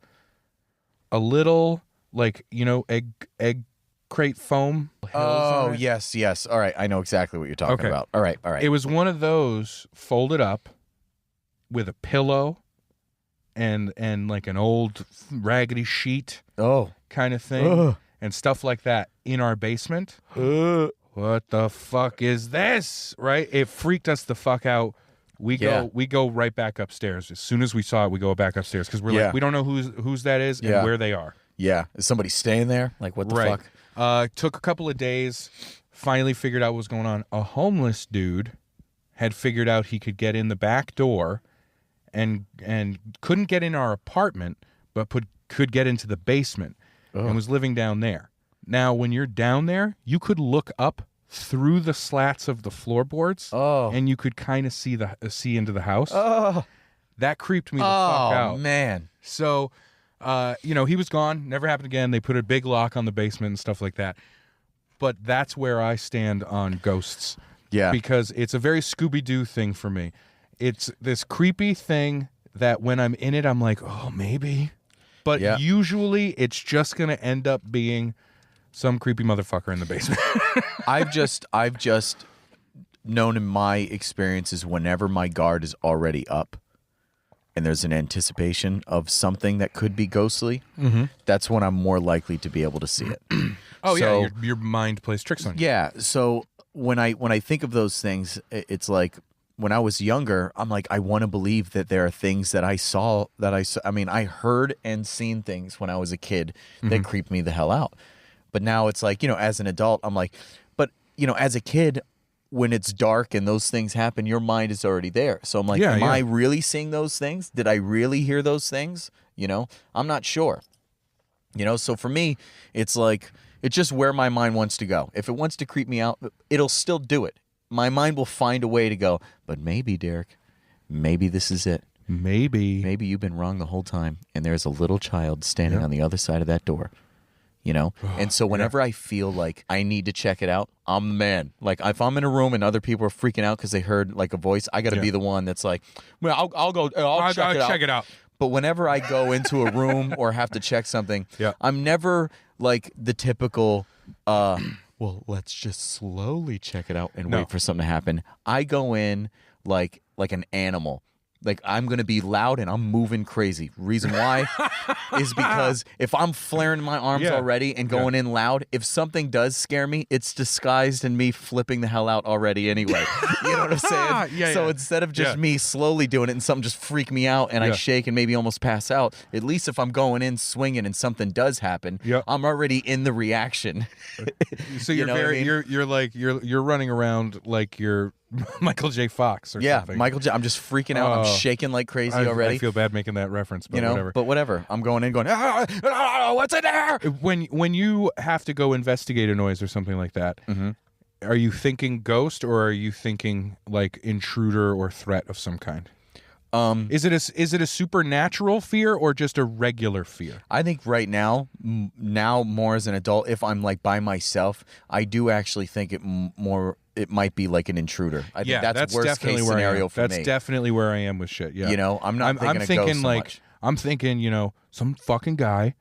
a little egg crate foam. Oh, yes. All right. I know exactly what you're talking about. All right. It was one of those folded up with a pillow and like an old raggedy sheet kind of thing. And stuff like that in our basement. What the fuck is this? Right? It freaked us the fuck out. We go right back upstairs. As soon as we saw it, we go back upstairs because we're like, we don't know whose that is and where they are. Yeah. Is somebody staying there? Like, what the fuck? Took a couple of days. Finally figured out what was going on. A homeless dude had figured out he could get in the back door and couldn't get in our apartment, but could get into the basement. And was living down there. Now, when you're down there, you could look up through the slats of the floorboards, and you could kind of see into the house. That creeped me the fuck out. Oh, man. So, he was gone. Never happened again. They put a big lock on the basement and stuff like that. But that's where I stand on ghosts. Yeah. Because it's a very Scooby-Doo thing for me. It's this creepy thing that when I'm in it, I'm like, oh, maybe. But usually it's just going to end up being some creepy motherfucker in the basement. I've just known in my experiences whenever my guard is already up and there's an anticipation of something that could be ghostly, that's when I'm more likely to be able to see it. Your mind plays tricks on you. Yeah. So when I think of those things, it's like, when I was younger, I'm like, I want to believe that there are things that I saw. I mean, I heard and seen things when I was a kid that creeped me the hell out. But now it's like, as an adult, I'm like, but, as a kid, when it's dark and those things happen, your mind is already there. So I'm like, am I really seeing those things? Did I really hear those things? I'm not sure. So for me, it's like, it's just where my mind wants to go. If it wants to creep me out, it'll still do it. My mind will find a way to go, but maybe, Derek, maybe this is it. Maybe you've been wrong the whole time, and there's a little child standing on the other side of that door, And so whenever I feel like I need to check it out, I'm the man. Like, if I'm in a room and other people are freaking out because they heard, like, a voice, I got to be the one that's like, well, I'll go, I'll check it out. But whenever I go into a room or have to check something, I'm never, like, the typical... well, let's just slowly check it out and wait for something to happen. I go in like an animal. Like, I'm going to be loud and I'm moving crazy. Reason why is because if I'm flaring my arms already and going in loud, if something does scare me, it's disguised in me flipping the hell out already anyway. You know what I'm saying? So instead of just me slowly doing it and something just freak me out and I shake and maybe almost pass out, at least if I'm going in swinging and something does happen, I'm already in the reaction. So you're running around like you're Michael J. Fox or something. Michael J. I'm just freaking out. I'm shaking like crazy already. I feel bad making that reference, but whatever. But whatever. I'm going in going, what's in there? When you have to go investigate a noise or something like that, are you thinking ghost or are you thinking like intruder or threat of some kind? Is it a supernatural fear or just a regular fear? I think right now, now more as an adult, if I'm like by myself, I do actually think it might be like an intruder. I think that's worst case scenario for me. That's definitely where I am with shit. Yeah, You know, I'm not thinking, I'm thinking so like much. I'm thinking, you know, some fucking guy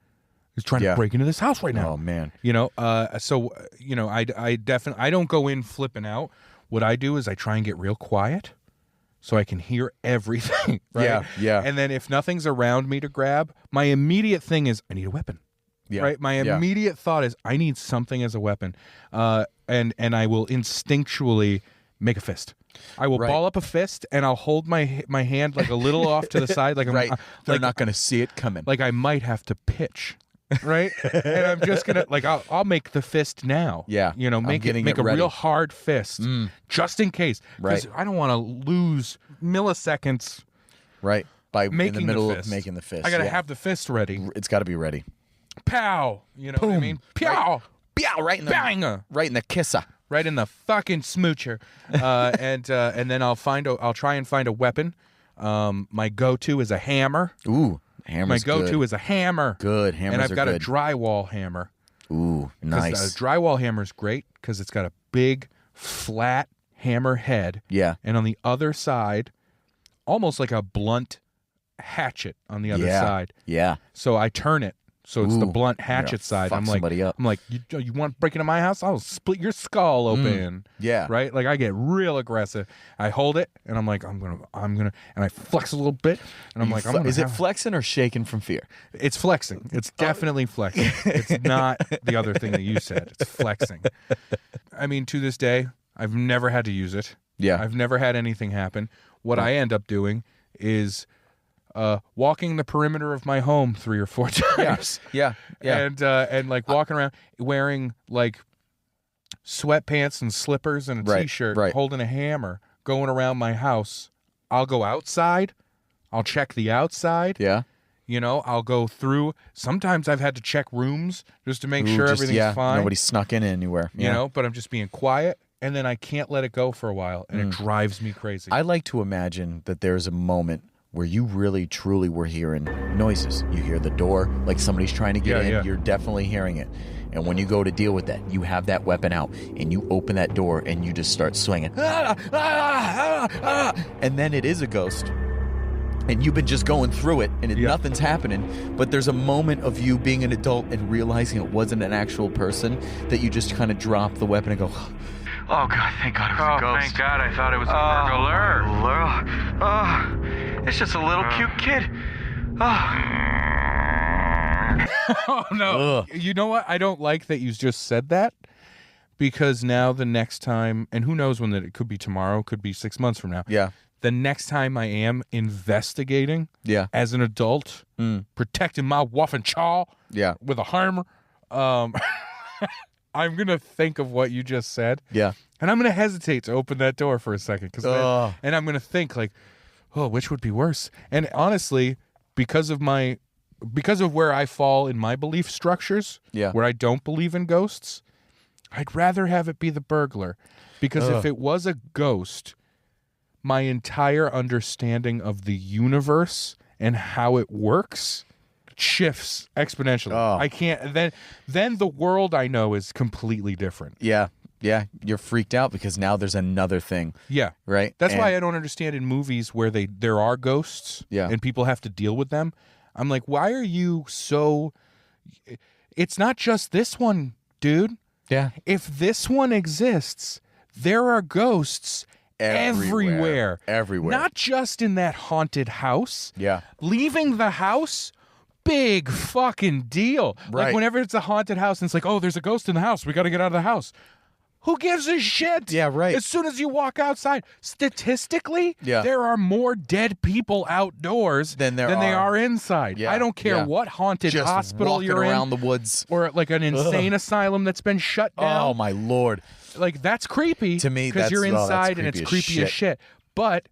is trying to break into this house right now. Oh man, You know, so you know, I definitely I don't go in flipping out. What I do is I try and get real quiet so I can hear everything. Right? Yeah. And then if nothing's around me to grab, my immediate thing is I need a weapon. Yeah. Right. My Yeah. immediate thought is I need something as a weapon, and I will instinctually make a fist. I will ball up a fist and I'll hold my hand like a little off to the side, like right? They're like, not going to see it coming. like I might have to pitch. Right, and I'm just gonna like I'll make the fist now. Yeah. you know, make getting a it ready. real hard fist, just in case. Right. I don't want to lose milliseconds right by in making the middle fist. of making the fist. I gotta yeah. have the fist ready. It's got to be ready. Pow! You know what I mean? Pow! Pow! Right in the Banger! right in the kisser. Right in the fucking smoocher. And then I'll try and find a weapon. My go-to is a hammer. Ooh, hammer's My go-to good. is a hammer. Good. Hammers And I've got are a good. drywall hammer. Ooh, 'Cause nice. A drywall hammer is great because it's got a big, flat hammer head. Yeah. And on the other side, almost like a blunt hatchet on the other yeah. side. Yeah. So I turn it. So it's the Ooh, blunt hatchet side. fuck I'm like, somebody up. you want to break into my house? I'll split your skull open. Yeah. Right? Like I get real aggressive. I hold it and I'm like, I'm gonna, and I flex a little bit and I'm like, I'm gonna. Is it have- flexing or shaking from fear? It's flexing. It's definitely flexing. It's not the other thing that you said. It's flexing. I mean, to this day, I've never had to use it. Yeah. I've never had anything happen. What I end up doing is walking the perimeter of my home 3 or 4 times. Yeah. Yeah. And like walking around wearing like sweatpants and slippers and a Right, t-shirt, right. holding a hammer, going around my house. I'll go outside. I'll check the outside. Yeah. You know, I'll go through. Sometimes I've had to check rooms just to make Ooh, sure just- everything's yeah, fine. Nobody snuck in anywhere. You know, but I'm just being quiet, and then I can't let it go for a while, and it drives me crazy. I like to imagine that there's a moment where you really truly were hearing noises. You hear the door, like somebody's trying to get in. Yeah. You're definitely hearing it. And when you go to deal with that, you have that weapon out and you open that door and you just start swinging. And then it is a ghost. And you've been just going through it and nothing's happening. But there's a moment of you being an adult and realizing it wasn't an actual person that you just kind of drop the weapon and go, Oh, God, thank God it was a Oh, ghost. thank God, I thought it was a burglar. It's just a little cute kid. Oh no! You know what? I don't like that you just said that, because now the next time, and who knows when that, it could be tomorrow, could be 6 months from now. yeah. The next time I am investigating, Yeah. as an adult, protecting my wife and child, Yeah. with a hammer, I'm gonna think of what you just said, Yeah. and I'm gonna hesitate to open that door for a second, Ugh. and I'm gonna think like, oh, which would be worse? And honestly, because of where I fall in my belief structures, Yeah. where I don't believe in ghosts, I'd rather have it be the burglar, because if it was a ghost, my entire understanding of the universe and how it works shifts exponentially. Oh. I can't. Then the world I know is completely different. Yeah. Yeah. You're freaked out because now there's another thing. Yeah. Right? That's And- why I don't understand in movies where there are ghosts Yeah. and people have to deal with them. I'm like, why are you so? It's not just this one, dude. Yeah. If this one exists, there are ghosts everywhere. Everywhere. Not just in that haunted house. Yeah. Leaving the house, big fucking deal. Right. Like whenever it's a haunted house and it's like, oh, there's a ghost in the house. We got to get out of the house. Who gives a shit? Yeah, right. As soon as you walk outside, statistically, Yeah. there are more dead people outdoors Than there they are. are inside. Yeah, I don't care yeah. what haunted Just hospital walking you're around in, the woods. or like an insane asylum that's been shut down. Oh my Lord. Like that's creepy To me, because you're that's- oh, that's inside and it's creepy as creepy as shit. But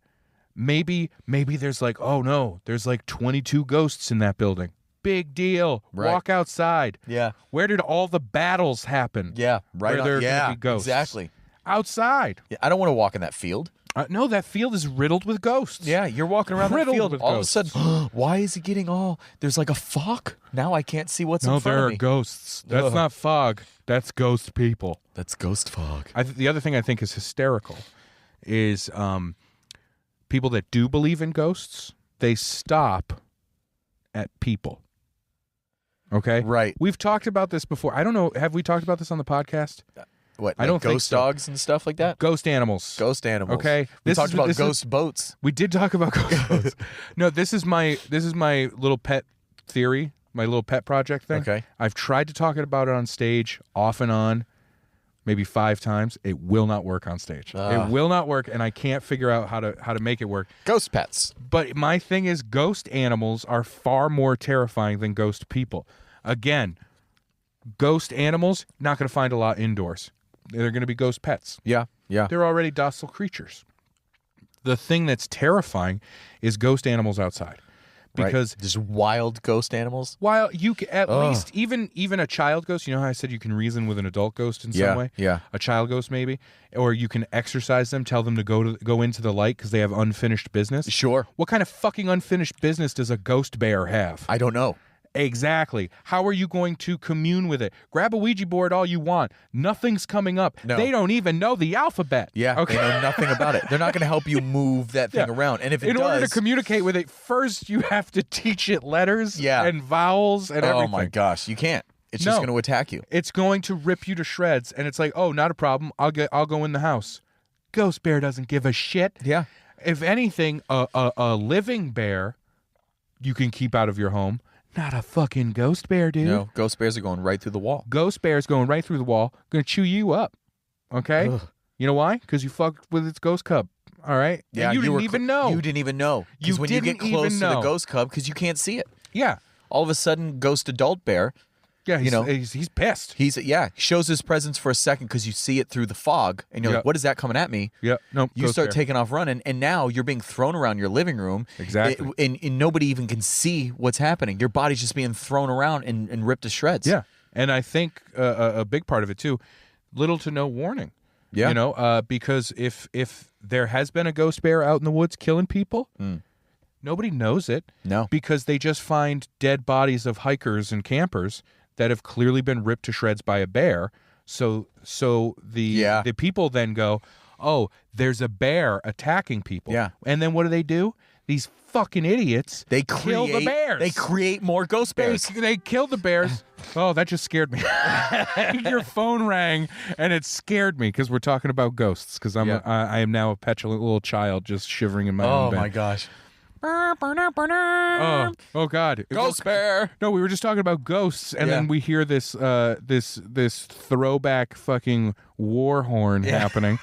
maybe there's like, oh no, there's like 22 ghosts in that building. Big deal. Right. Walk outside. Yeah. Where did all the battles happen? Yeah. Right. Where on. there are yeah. gonna be ghosts. Exactly. Outside. Yeah, I don't want to walk in that field. No, that field is riddled with ghosts. Yeah, you're walking around that Riddled field. with All ghosts. of a sudden, why is it getting all? There's like a fog. Now I can't see what's in front of me. Ghosts. That's Ugh. not fog. That's ghost people. That's ghost fog. The other thing I think is hysterical is people that do believe in ghosts, they stop at people. Okay? Right. We've talked about this before. I don't know. Have we talked about this on the podcast? What? I don't think ghost so. dogs and stuff like that. Ghost animals. Ghost animals. Okay. We talked about ghost boats. We did talk about ghost boats. No, this is my little pet theory, my little pet project thing. Okay. I've tried to talk about it on stage off and on, maybe 5 times. It will not work on stage. It will not work, and I can't figure out how to make it work. Ghost pets. But my thing is, ghost animals are far more terrifying than ghost people. Again, ghost animals, not going to find a lot indoors. They're going to be ghost pets. Yeah. Yeah. They're already docile creatures. The thing that's terrifying is ghost animals outside. Because just wild ghost animals. while you can, at least even a child ghost, you know how I said you can reason with an adult ghost in some way? Yeah. A child ghost maybe, or you can exercise them, tell them to go into the light because they have unfinished business. Sure. What kind of fucking unfinished business does a ghost bear have? I don't know. Exactly. How are you going to commune with it? Grab a Ouija board all you want. Nothing's coming up. No. They don't even know the alphabet. Yeah. Okay. They know nothing about it. They're not going to help you move that thing around. And if it In does, order to communicate with it, first you have to teach it letters and vowels and everything. oh my gosh, you can't. It's just going to attack you. It's going to rip you to shreds, and it's like, oh, not a problem. I'll go in the house. Ghost bear doesn't give a shit. Yeah. If anything, a living bear you can keep out of your home. Not a fucking ghost bear, dude. No, ghost bears are going right through the wall. Ghost bear's going right through the wall, gonna chew you up. Okay? Ugh. You know why? Because you fucked with its ghost cub. All right? Yeah, And you didn't were even know. You didn't even know. Because You when you get didn't close even to the know. ghost cub, because you can't see it. Yeah. All of a sudden, ghost adult bear, Yeah, You know, he's pissed. he shows his presence for a second because you see it through the fog, and you're Yep. like, what is that coming at me? Yep. Nope. You ghost start bear. taking off running, and now you're being thrown around your living room. Exactly. And nobody even can see what's happening. Your body's just being thrown around and ripped to shreds. Yeah. And I think a big part of it too, little to no warning. Yeah. You know, because if there has been a ghost bear out in the woods killing people, nobody knows it. No. Because they just find dead bodies of hikers and campers that have clearly been ripped to shreds by a bear. So the people then go, oh, there's a bear attacking people. Yeah. And then what do? These fucking idiots kill the bears. They create more ghost bears. They kill the bears. Oh, that just scared me. Your phone rang, and it scared me because we're talking about ghosts. Because I am now a petulant little child just shivering in my own bed. Oh my gosh. Oh God! Ghost bear. No, we were just talking about ghosts, and then we hear this this throwback fucking war horn happening,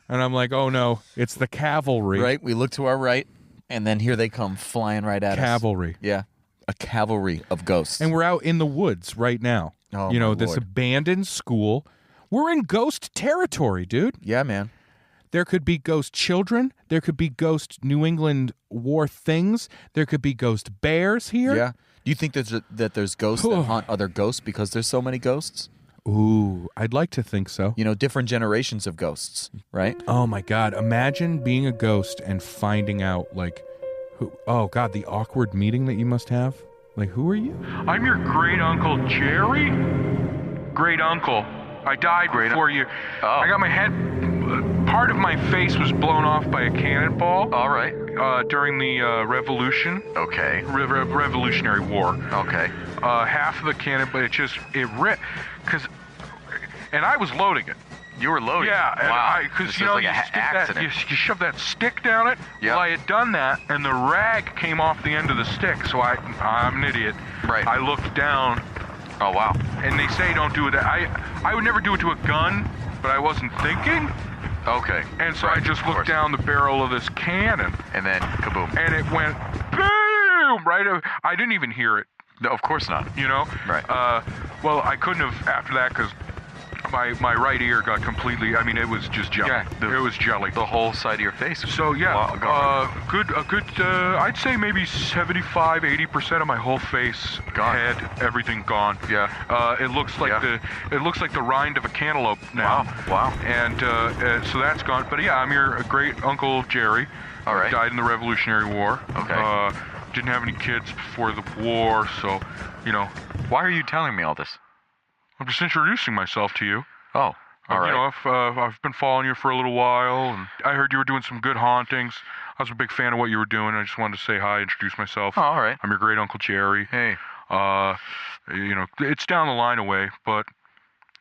and I'm like, oh no, it's the cavalry. Right? We look to our right, and then here they come flying right at us. Cavalry. Yeah. A cavalry of ghosts. And we're out in the woods right now. Oh, you know, my this Lord. abandoned school. We're in ghost territory, dude. Yeah, man. There could be ghost children. There could be ghost New England war things. There could be ghost bears here. Yeah. Do you think that there's ghosts that haunt other ghosts because there's so many ghosts? Ooh, I'd like to think so. You know, different generations of ghosts, right? Oh my God. Imagine being a ghost and finding out, like, oh God, the awkward meeting that you must have. Like, who are you? I'm your great uncle Jerry. Great uncle. I died before you. Oh. I got my head. Part of my face was blown off by a cannonball. All right. During the Revolution. Okay. Revolutionary War. Okay. Half of the cannon, but it ripped. And I was loading it. You were loading. Yeah, Wow. because This you is know like you an stick accident. you shove that stick down it. Yeah. Well, I had done that, and the rag came off the end of the stick. So I'm an idiot. Right. I looked down, Oh wow. and they say don't do it. I would never do it to a gun, but I wasn't thinking, Okay. and so Right, I just of looked course. down the barrel of this cannon, And then kaboom. and it went boom right. I didn't even hear it. No, of course not. You know. Right. Well, I couldn't have after that because my right ear got completely. I mean, it was just jelly. Yeah, it was jelly. The whole side of your face. So yeah, Gone. a good. I'd say maybe 75, 80% of my whole face, Gone. head, everything gone. Yeah. It looks like it looks like the rind of a cantaloupe now. Wow. And so that's gone. But yeah, I'm your great uncle Jerry. All right. Died in the Revolutionary War. Okay. Didn't have any kids before the war, so Why are you telling me all this? I'm just introducing myself to you. Oh, all right. I've been following you for a little while, and I heard you were doing some good hauntings. I was a big fan of what you were doing. I just wanted to say hi, introduce myself. Oh, all right. I'm your great uncle Jerry. Hey. It's down the line away, but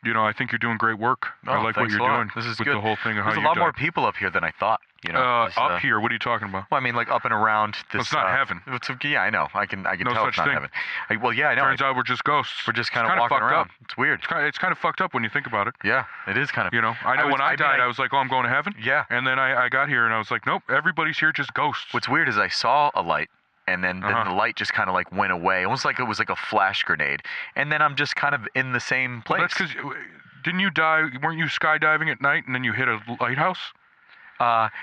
I think you're doing great work. I like what you're doing. This is with good. the whole thing of how There's you a lot died. more people up here than I thought. Up here, what are you talking about? Well, I mean, like up and around this. It's not heaven. Yeah, I know. I can No tell such it's not thing. heaven. Yeah, I know. Turns out we're just ghosts. We're just kind It's of walking fucked around. up. It's weird. It's kind of fucked up when you think about it. Yeah, it is kind of. I know when I died, I was like, oh, I'm going to heaven. Yeah. And then I got here and I was like, nope, everybody's here, just ghosts. What's weird is I saw a light, and then the light just kind of like went away, almost like it was like a flash grenade. And then I'm just kind of in the same place. Well, that's because didn't you die? Weren't you skydiving at night and then you hit a lighthouse?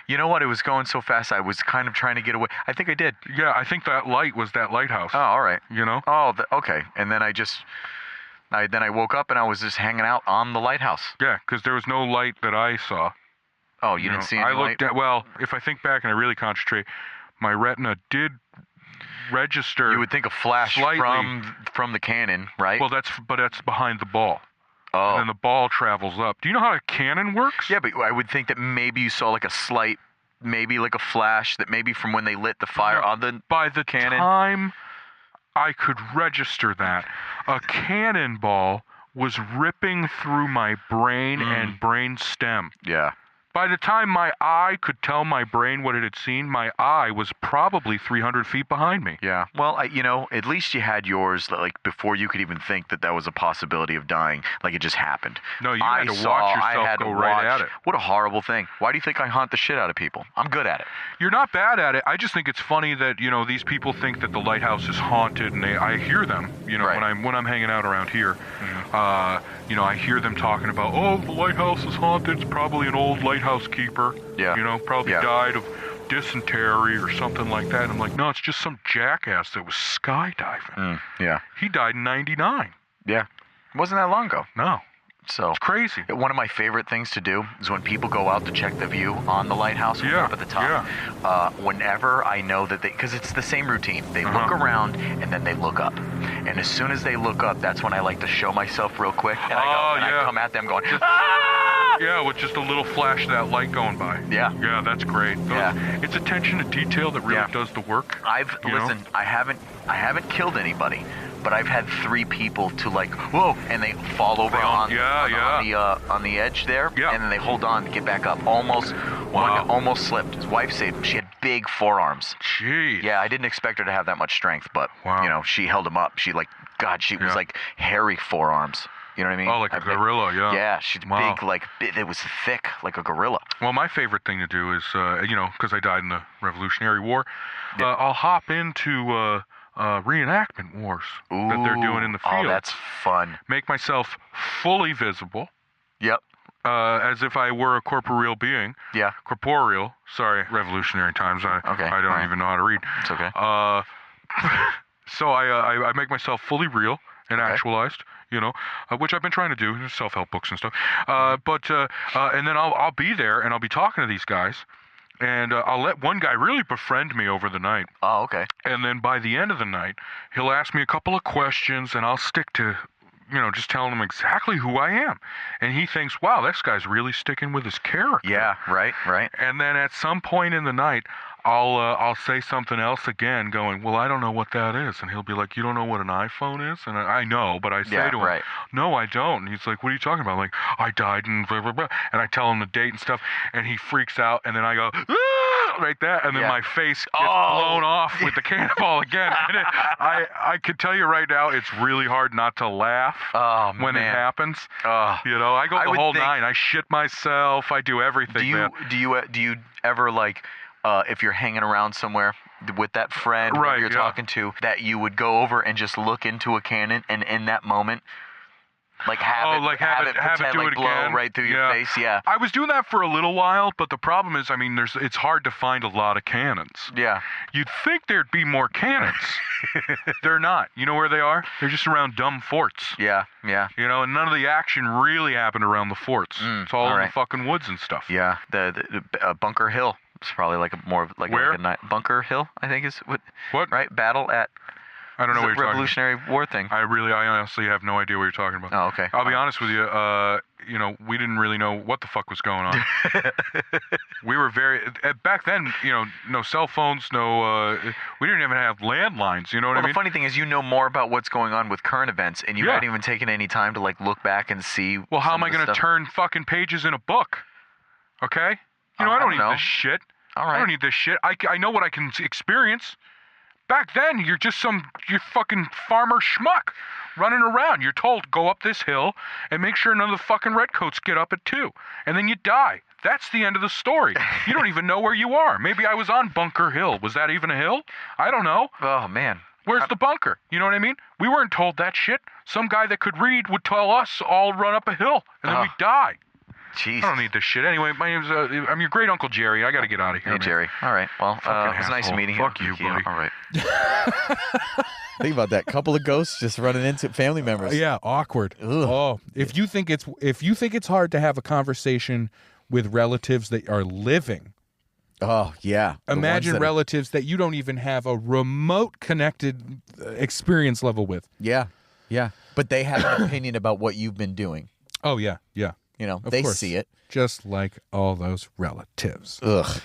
You know what? It was going so fast. I was kind of trying to get away. I think I did. Yeah, I think that light was that lighthouse. Oh, all right. Oh, okay. And then I woke up and I was just hanging out on the lighthouse. Yeah, because there was no light that I saw. Oh, you didn't see any I light? looked at. Well, if I think back and I really concentrate, my retina did register. You would think a flash slightly from the cannon, right? Well, that's behind the ball. Oh. And then the ball travels up. Do you know how a cannon works? Yeah, but I would think that maybe you saw like a slight, maybe like a flash that maybe from when they lit the fire on the by the cannon. time I could register that, a cannonball was ripping through my brain and brain stem. Yeah. By the time my eye could tell my brain what it had seen, my eye was probably 300 feet behind me. Yeah. Well, at least you had yours like before you could even think that was a possibility of dying. Like it just happened. No, you had to watch yourself go right at it. What a horrible thing. Why do you think I haunt the shit out of people? I'm good at it. You're not bad at it. I just think it's funny that, these people think that the lighthouse is haunted, and I hear them, right. when I'm hanging out around here. I hear them talking about, oh, the lighthouse is haunted. It's probably an old lighthouse keeper. Yeah. Probably died of dysentery or something like that. And I'm like, no, it's just some jackass that was skydiving. Yeah. He died in 99. Yeah. It wasn't that long ago. No. So it's crazy. One of my favorite things to do is when people go out to check the view on the lighthouse up at the top. Yeah. Whenever I know that because it's the same routine. They look around and then they look up. And as soon as they look up, that's when I like to show myself real quick. And I come at them going, ah! Yeah, with just a little flash of that light going by. Yeah. Yeah, that's great. It's attention to detail that really does the work. Listen, I haven't killed anybody. But I've had 3 people to like, whoa, and they fall over on the edge there, and then they hold on to get back up. Almost slipped. His wife saved him. She had big forearms. Jeez. Yeah, I didn't expect her to have that much strength, but she held him up. She was like hairy forearms. You know what I mean? Oh, like a gorilla, yeah. Yeah, she's big, it was thick, like a gorilla. Well, my favorite thing to do is, because I died in the Revolutionary War, I'll hop into reenactment wars that they're doing in the field. Oh, that's fun. Make myself fully visible. Yep. As if I were a corporeal being. Yeah. Corporeal. Sorry, Revolutionary times. I don't even know how to read. It's okay. So I make myself fully real and actualized. Which I've been trying to do, self-help books and stuff. And then I'll be there and I'll be talking to these guys. And I'll let one guy really befriend me over the night. Oh, okay. And then by the end of the night, he'll ask me a couple of questions, and I'll stick to, just telling him exactly who I am. And he thinks, wow, this guy's really sticking with his character. Yeah, right. And then at some point in the night, I'll say something else again, going, well, I don't know what that is. And he'll be like, you don't know what an iPhone is? And I know, but I say to him, no, I don't. And he's like, what are you talking about? I'm like, I died and blah, blah, blah. And I tell him the date and stuff, and he freaks out. And then I go, ah! Like that. And then my face gets blown off with the cannonball again. And I could tell you right now, it's really hard not to laugh when it happens. I go the whole nine. I shit myself. I do everything. Do you ever like... if you're hanging around somewhere with that friend you're talking to, that you would go over and just look into a cannon, and in that moment, Like have it pretend, do it blow again. right through your face. Yeah. I was doing that for a little while, but the problem is, I mean, it's hard to find a lot of cannons. Yeah. You'd think there'd be more cannons. They're not. You know where they are? They're just around dumb forts. Yeah. You know, and none of the action really happened around the forts. It's all in the fucking woods and stuff. Yeah. The Bunker Hill. It's probably like more of like Where? a night. Bunker Hill, I think is what? Right? Battle at. I don't know what you're Revolutionary War thing. I honestly have no idea what you're talking about. Oh, okay. I'll be honest with you. You know, we didn't really know what the fuck was going on. We were back then. You know, no cell phones, no. We didn't even have landlines. You know what I mean? The funny thing is, you know more about what's going on with current events, and you hadn't even taken any time to like look back and see. Well, how am I going to turn fucking pages in a book? Okay. You know, I don't need this shit. All right. I don't need this shit. I know what I can experience. Back then, you're fucking farmer schmuck running around. You're told, go up this hill and make sure none of the fucking redcoats get up it too. And then you die. That's the end of the story. You don't even know where you are. Maybe I was on Bunker Hill. Was that even a hill? I don't know. Oh, man. Where's the bunker? You know what I mean? We weren't told that shit. Some guy that could read would tell us all run up a hill, and then we die. Jesus. I don't need this shit. Anyway, my name's I'm your great uncle Jerry. I got to get out of here. Hey, Jerry. All right. Well, it was nice meeting you. Fuck you, buddy. All right. Think about that. Couple of ghosts just running into family members. Yeah, awkward. Ugh. Oh, if you think it's hard to have a conversation with relatives that are living. Oh, yeah. Imagine relatives that you don't even have a remote connected experience level with. Yeah. Yeah. But they have an opinion about what you've been doing. Oh, yeah. Yeah. You know, Of they course. see it. Just like all those relatives. Ugh.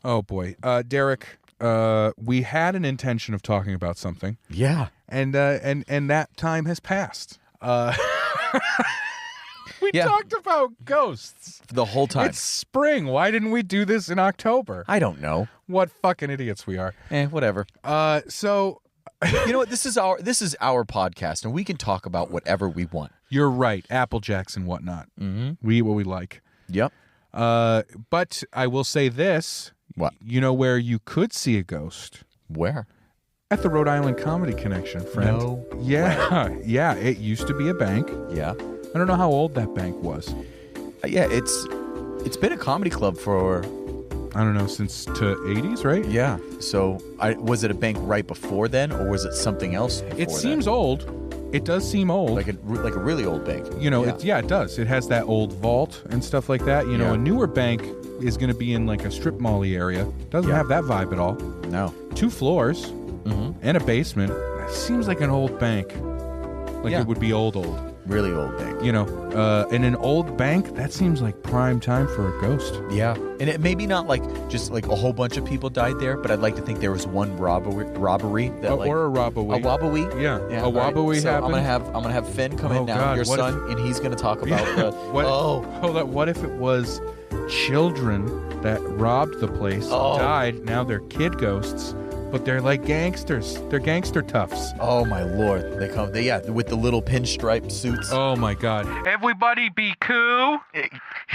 Oh, boy. Derek, we had an intention of talking about something. Yeah. And that time has passed. We talked about ghosts. The whole time. It's spring. Why didn't we do this in October? I don't know. What fucking idiots we are. Whatever. So you know what? This is our podcast, and we can talk about whatever we want. You're right. Applejacks and whatnot. Mm-hmm. We eat what we like. Yep. But I will say this. What? You know where you could see a ghost? Where? At the Rhode Island Comedy Connection, friend. No. Yeah. Yeah. It used to be a bank. Yeah. I don't know how old that bank was. Yeah, it's been a comedy club for, I don't know, since to 80s, right? yeah. So was it a bank right before then, or was it something else before It seems then? old. It does seem old. like a really old bank. You know, yeah. it does. It has that old vault and stuff like that. You know, Yeah. a newer bank is going to be in like a strip mall-y area. Doesn't have that vibe at all. No. 2 floors and a basement. That seems like an old bank. Like Yeah. it would be old. Really old bank. You know, in an old bank, that seems like prime time for a ghost. Yeah. And it maybe not like just like a whole bunch of people died there, but I'd like to think there was one robbery that like Or a robbery. a wobbly. Yeah, a all right. wobbly So happened. I'm gonna have Finn come Oh, in now, God, your what son, and he's gonna talk about the What, oh Hold up. What if it was children that robbed the place, died, now they're kid ghosts, but they're like gangsters. They're gangster toughs. oh my lord. They come with the little pinstripe suits. Oh my God. Everybody be cool.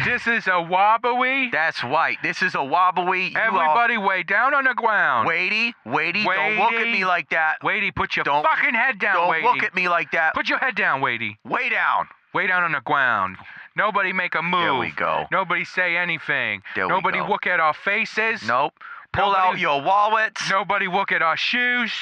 This is a wobbly. That's right. This is a wobbly. Everybody way down on the ground. Waity. Don't look at me like that. Waity, put your Don't- fucking head down, Don't Waity. look at me like that. Put your head down, Waity. Way down. Way down on the ground. Nobody make a move. There we go. Nobody say anything. There we Nobody go. look at our faces. Nope. Pull Nobody- out your wallets. Nobody look at our shoes.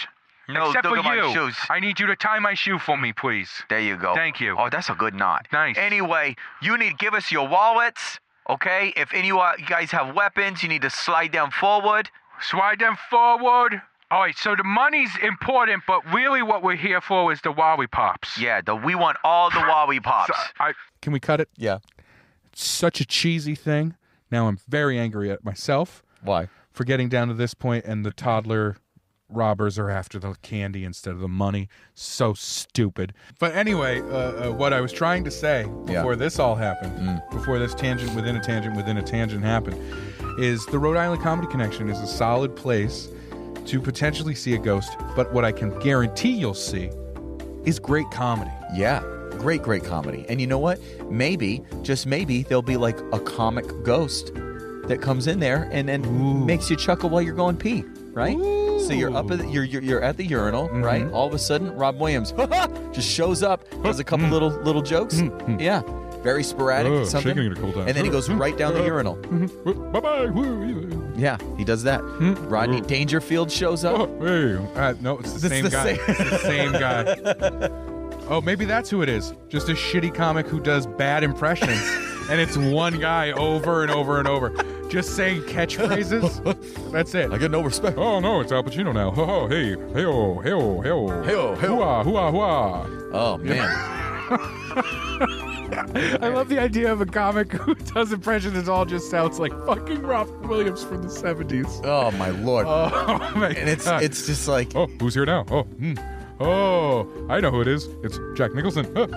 No, Except look for at my you. shoes. I need you to tie my shoe for me, please. There you go. Thank you. Oh, that's a good knot. Nice. Anyway, you need to give us your wallets, okay? If any of you guys have weapons, you need to slide them forward. Slide them forward. All right, so the money's important, but really what we're here for is the Wowie Pops. Yeah, we want all the Wowie Pops. Can we cut it? Yeah. Such a cheesy thing. Now I'm very angry at myself Why? for getting down to this point, and the toddler robbers are after the candy instead of the money. So stupid. But anyway, what I was trying to say before this all happened, before this tangent within a tangent within a tangent happened, is the Rhode Island Comedy Connection is a solid place to potentially see a ghost, but what I can guarantee you'll see is great comedy. Yeah. Great comedy. And you know what? Maybe, just maybe, there'll be like a comic ghost that comes in there and makes you chuckle while you're going pee, right? So you're up at you're at the urinal, right? All of a sudden, Rob Williams just shows up, does a couple little jokes. Yeah, very sporadic. Something, shaking it a cool time. and then he goes right down the urinal. Bye-bye. Yeah, he does that. Rodney Dangerfield shows up. Hey, no, it's the same guy. It's the same guy. Oh, maybe that's who it is. Just a shitty comic who does bad impressions, and it's one guy over and over and over, just saying catchphrases. That's it. I get no respect. Oh no, it's Al Pacino now. Oh, hey, hey-oh, hey-oh, hey-oh. Hey-oh, hey-oh. Hoo-ah, hoo-ah, hoo-ah. Oh man. I love the idea of a comic who does impressions. It all just sounds like fucking Robin Williams from the 70s. Oh my lord. Oh my And God. it's just like, Oh, who's here now? Oh, oh, I know who it is. It's Jack Nicholson. Wait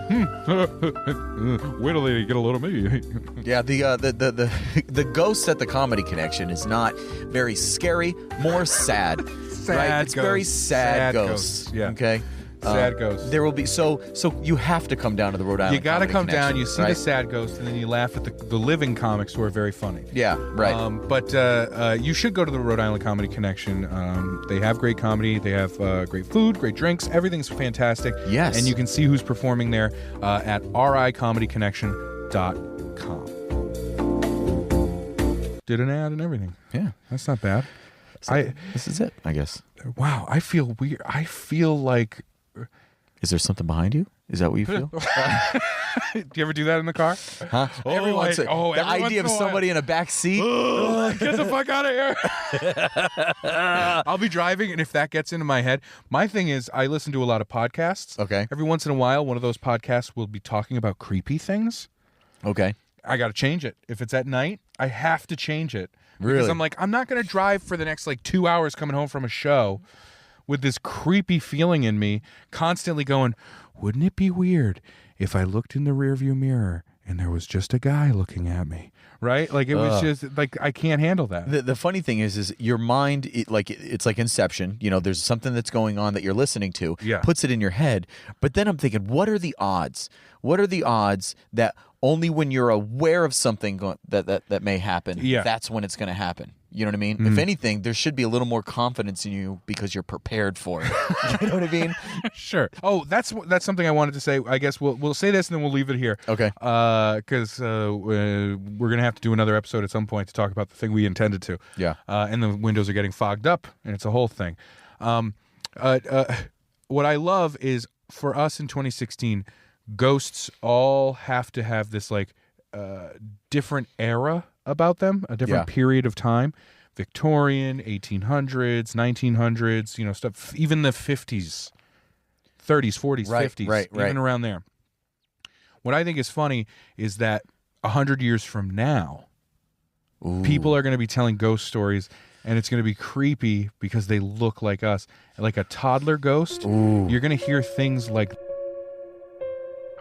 till they get a load of me. yeah, the ghost at the Comedy Connection is not very scary, more sad. Right? It's very sad ghosts. Yeah. Okay. Sad ghosts. There will be so you have to come down to the Rhode Island. You got to Comedy come down, Connection, you see right? the sad ghost, and then you laugh at the living comics who are very funny. Yeah, right. But you should go to the Rhode Island Comedy Connection. They have great comedy. They have great food, great drinks. Everything's fantastic. Yes. And you can see who's performing there at ricomedyconnection.com. Did an ad and everything. Yeah, That's not bad. so this is it, I guess. Wow, I feel weird. I feel like... Is there something behind you? Is that what you feel? Do you ever do that in the car? Huh? Every once- the every once idea in of a while. somebody in a back seat. Get the fuck out of here. I'll be driving, and if that gets into my head, my thing is I listen to a lot of podcasts. Okay. Every once in a while, one of those podcasts will be talking about creepy things. Okay. I got to change it. If it's at night, I have to change it. Because Really? I'm like, I'm not going to drive for the next 2 hours coming home from a show with this creepy feeling in me, constantly going, wouldn't it be weird if I looked in the rearview mirror and there was just a guy looking at me? Right? Like, it was just, I can't handle that. The funny thing is your mind, it's like Inception. You know, there's something that's going on that you're listening to, Yeah. puts it in your head. But then I'm thinking, what are the odds? What are the odds that only when you're aware of something that may happen, Yeah. that's when it's going to happen? You know what I mean? If anything, there should be a little more confidence in you because you're prepared for it. You know what I mean? Sure. Oh, that's something I wanted to say. I guess we'll say this and then we'll leave it here. Okay. Because we're gonna have to do another episode at some point to talk about the thing we intended to. Yeah. And the windows are getting fogged up, and it's a whole thing. What I love is for us in 2016, ghosts all have to have this different era about them, a different period of time. Victorian, 1800s, 1900s, stuff, even the 50s, 30s, 40s, 50s, right. even around there. What I think is funny is that 100 years from now, people are going to be telling ghost stories, and it's going to be creepy because they look like us. Like a toddler ghost, you're going to hear things like...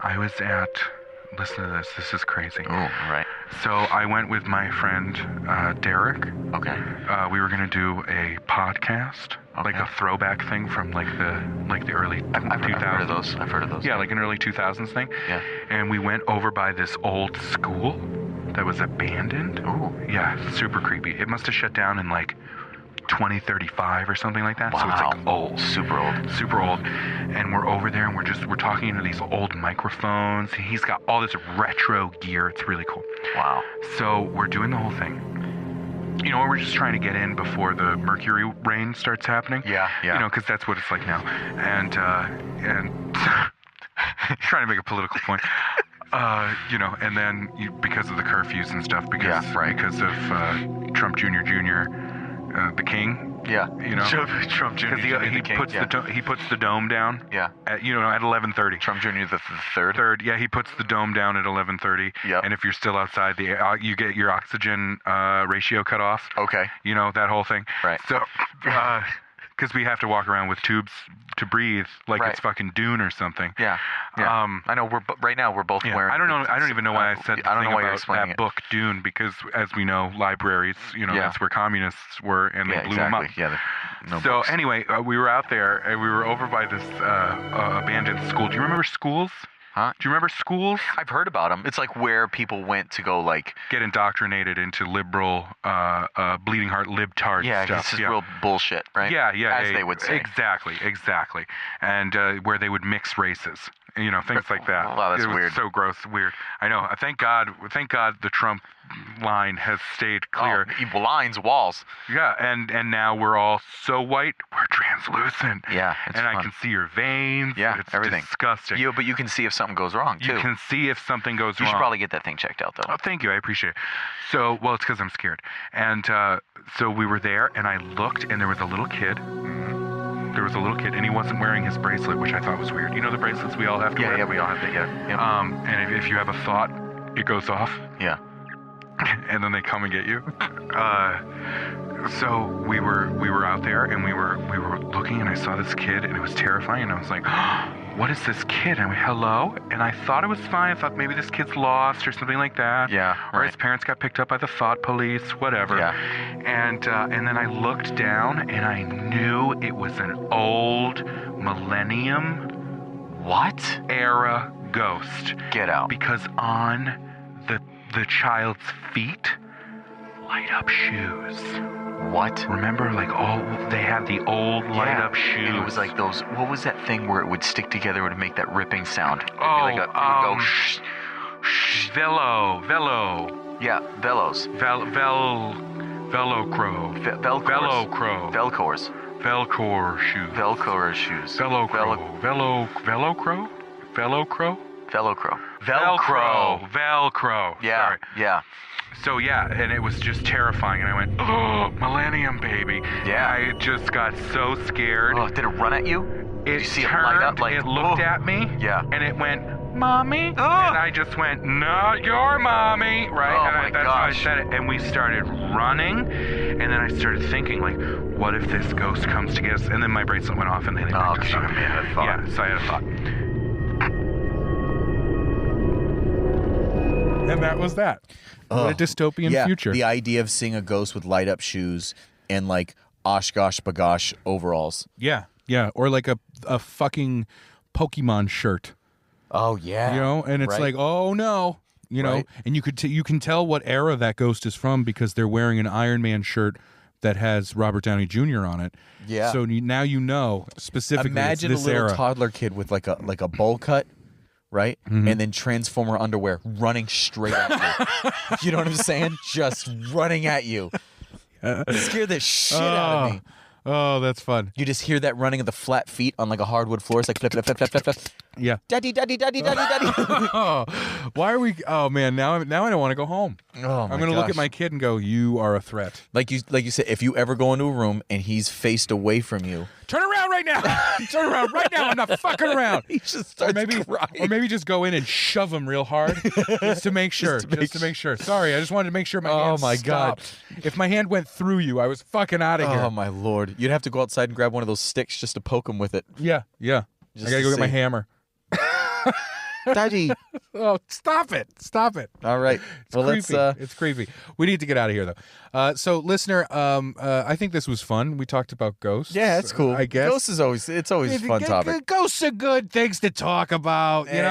I was at... Listen to this. This is crazy. Oh, right. So I went with my friend Derek. Okay. We were gonna do a podcast, like a throwback thing from the early 2000s. I've heard of those. I've heard of those. Yeah, like an early 2000s thing. Yeah. And we went over by this old school that was abandoned. Ooh. Yeah, super creepy. It must have shut down in 2035 or something like that. Wow. So it's old. Super old. Super old. And we're over there and we're talking into these old microphones. He's got all this retro gear. It's really cool. Wow. So we're doing the whole thing. We're just trying to get in before the mercury rain starts happening. Yeah. Because that's what it's like now. And trying to make a political point. And then because of the curfews and stuff, because of Trump Jr., the king. Yeah. Trump Jr. He puts the dome down. Yeah. At 11:30. Trump Jr. the third. Third, yeah, he puts the dome down at 11:30. Yep. And if you're still outside, you get your oxygen ratio cut off. Okay. That whole thing. Right. So, because we have to walk around with tubes to breathe, like Right. it's fucking Dune or something. Yeah. I know. Right now we're both wearing. I don't know. I don't even know why I said the I don't thing know why you're about explaining that it. book Dune, because as we know, libraries, that's where communists were, and they blew them up. Yeah. No So books. anyway, we were out there, and we were over by this abandoned school. Do you remember Schools? Huh? Do you remember schools? I've heard about them. It's like where people went to go like get indoctrinated into liberal, bleeding heart libtard stuff. This is real bullshit, right? As they would say. Exactly. And where they would mix races. Things like that. Wow, that's weird. So gross, weird. I know. Thank God the Trump line has stayed clear. Oh, lines, walls. Yeah, and now we're all so white, we're translucent. Yeah, it's and fun. I can see your veins. Yeah, it's everything. Disgusting. But you can see if something goes wrong too. You can see if something goes wrong. You should probably get that thing checked out, though. Oh, thank you. I appreciate it. So, it's because I'm scared. And so we were there, and I looked, and there was a little kid. And he wasn't wearing his bracelet, which I thought was weird. You know the bracelets we all have to wear? Yeah, we all have that, yeah. And if you have a thought, it goes off. Yeah. And then they come and get you. So we were out there, and we were looking, and I saw this kid, and it was terrifying, and I was like, what is this kid? And I went, hello? And I thought it was fine. I thought maybe this kid's lost or something like that. Yeah, Or right. his parents got picked up by the thought police, whatever. Yeah. And then I looked down, and I knew it was an old millennium era ghost. Get out. Because on the child's feet, light up shoes. What? Remember, they had the old light up shoes. And it was like those. What was that thing where it would stick together and make that ripping sound? It'd be Oh, it would go shh. Velo. Yeah, velos. Velcro. Velcors. Velcors. Velcor shoes. Velcro shoes. Velcro. Yeah. Sorry. Yeah. So and it was just terrifying, and I went, oh, millennium baby. Yeah. And I just got so scared. Oh, did it run at you? It Did you see turned, it light up like it looked at me, Yeah. and it went, mommy, and I just went, not your mommy, right? Oh, and my that's gosh. how I said it, and we started running, and then I started thinking, what if this ghost comes to get us? And then my bracelet went off, and then they picked us up. You had a thought. Yeah, so I had a thought. And that was that. What a dystopian future. The idea of seeing a ghost with light up shoes and Oshkosh bagosh overalls. Yeah. Or a fucking Pokemon shirt. Oh yeah. And it's Right. oh no. Right. And you can tell what era that ghost is from because they're wearing an Iron Man shirt that has Robert Downey Jr. on it. Yeah. So now you know specifically Imagine it's a this little era. toddler kid with like a bowl cut, right? And then Transformer underwear running straight at you. You know what I'm saying? Just running at you. Scare the shit out of me. Oh, that's fun. You just hear that running of the flat feet on a hardwood floor. It's like flip, flip, flip, flip, flip, flip. Yeah. Daddy, daddy, daddy, daddy, daddy. Oh, why are we? Oh man, now I don't want to go home. Oh my I'm gonna look gosh. at my kid and go, "You are a threat." Like you said, if you ever go into a room and he's faced away from you, Turn around right now. Turn around right now. I'm not fucking around. he just starts crying. Or maybe just go in and shove him real hard, just to make sure. Just to make sure. Sorry, I just wanted to make sure my hand my God. stopped. If my hand went through you, I was fucking out of here. Oh my Lord! You'd have to go outside and grab one of those sticks just to poke him with it. Yeah. I Just gotta to go get my see. hammer. Daddy. Oh, stop it! All right. Well, Creepy. let's. It's creepy. We need to get out of here though. So, listener, I think this was fun. We talked about ghosts. Yeah, it's cool. I guess Ghosts is always a fun topic. Ghosts are good things to talk about. You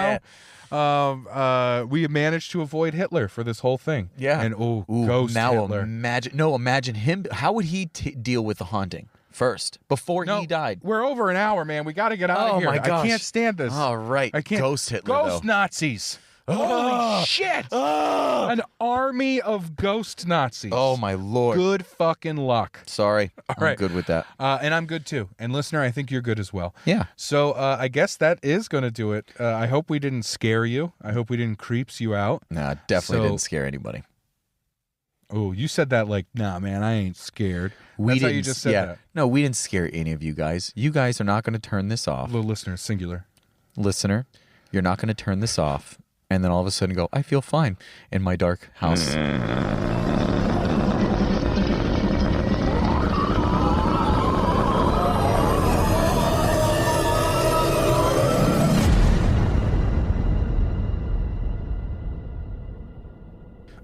know. We managed to avoid Hitler for this whole thing. Yeah. And Ooh, ghost now Hitler. imagine him. How would he deal with the haunting first before he died? We're over an hour, man. We got to get out of here. my gosh. I can't stand this. All right. I can't. Ghost Hitler, Ghost though. Nazis. Holy shit. An army of ghost Nazis. Oh my Lord. Good fucking luck. Sorry. I'm right. good with that. And I'm good too. And listener, I think you're good as well. Yeah. So I guess that is going to do it. I hope we didn't scare you. I hope we didn't creeps you out. Nah, definitely So- didn't scare anybody. Oh, you said that like, nah, man, I ain't scared. That's how you just said that. No, we didn't scare any of you guys. You guys are not going to turn this off. Little listener, singular. Listener, you're not going to turn this off and then all of a sudden go, I feel fine in my dark house.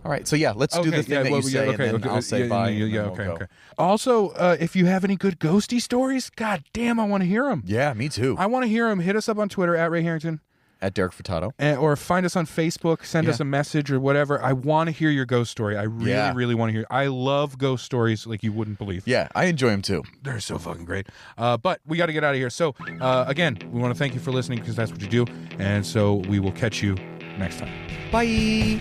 All right, so yeah, let's do the thing that you say, and then I'll say bye. and then we'll go. Okay. Also, if you have any good ghosty stories, god damn, I want to hear them. Yeah, me too. I want to hear them. Hit us up on Twitter at Ray Harrington. at Derek Furtado. Or find us on Facebook, send us a message or whatever. I want to hear your ghost story. I really, really want to hear. I love ghost stories like you wouldn't believe. Yeah, I enjoy them too. They're so fucking great. But we got to get out of here. So, again, we want to thank you for listening because that's what you do. And so we will catch you next time. Bye.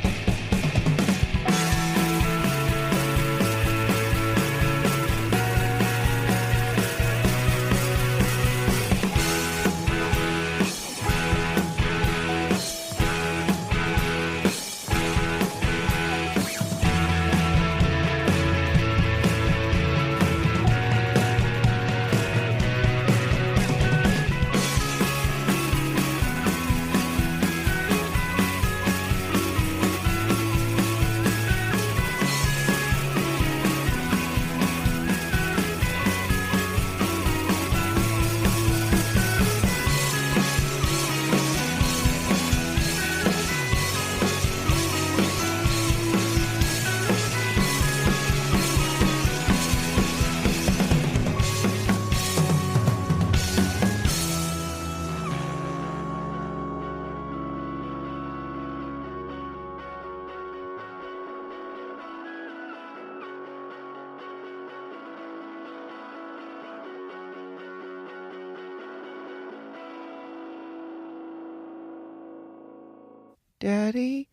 Daddy?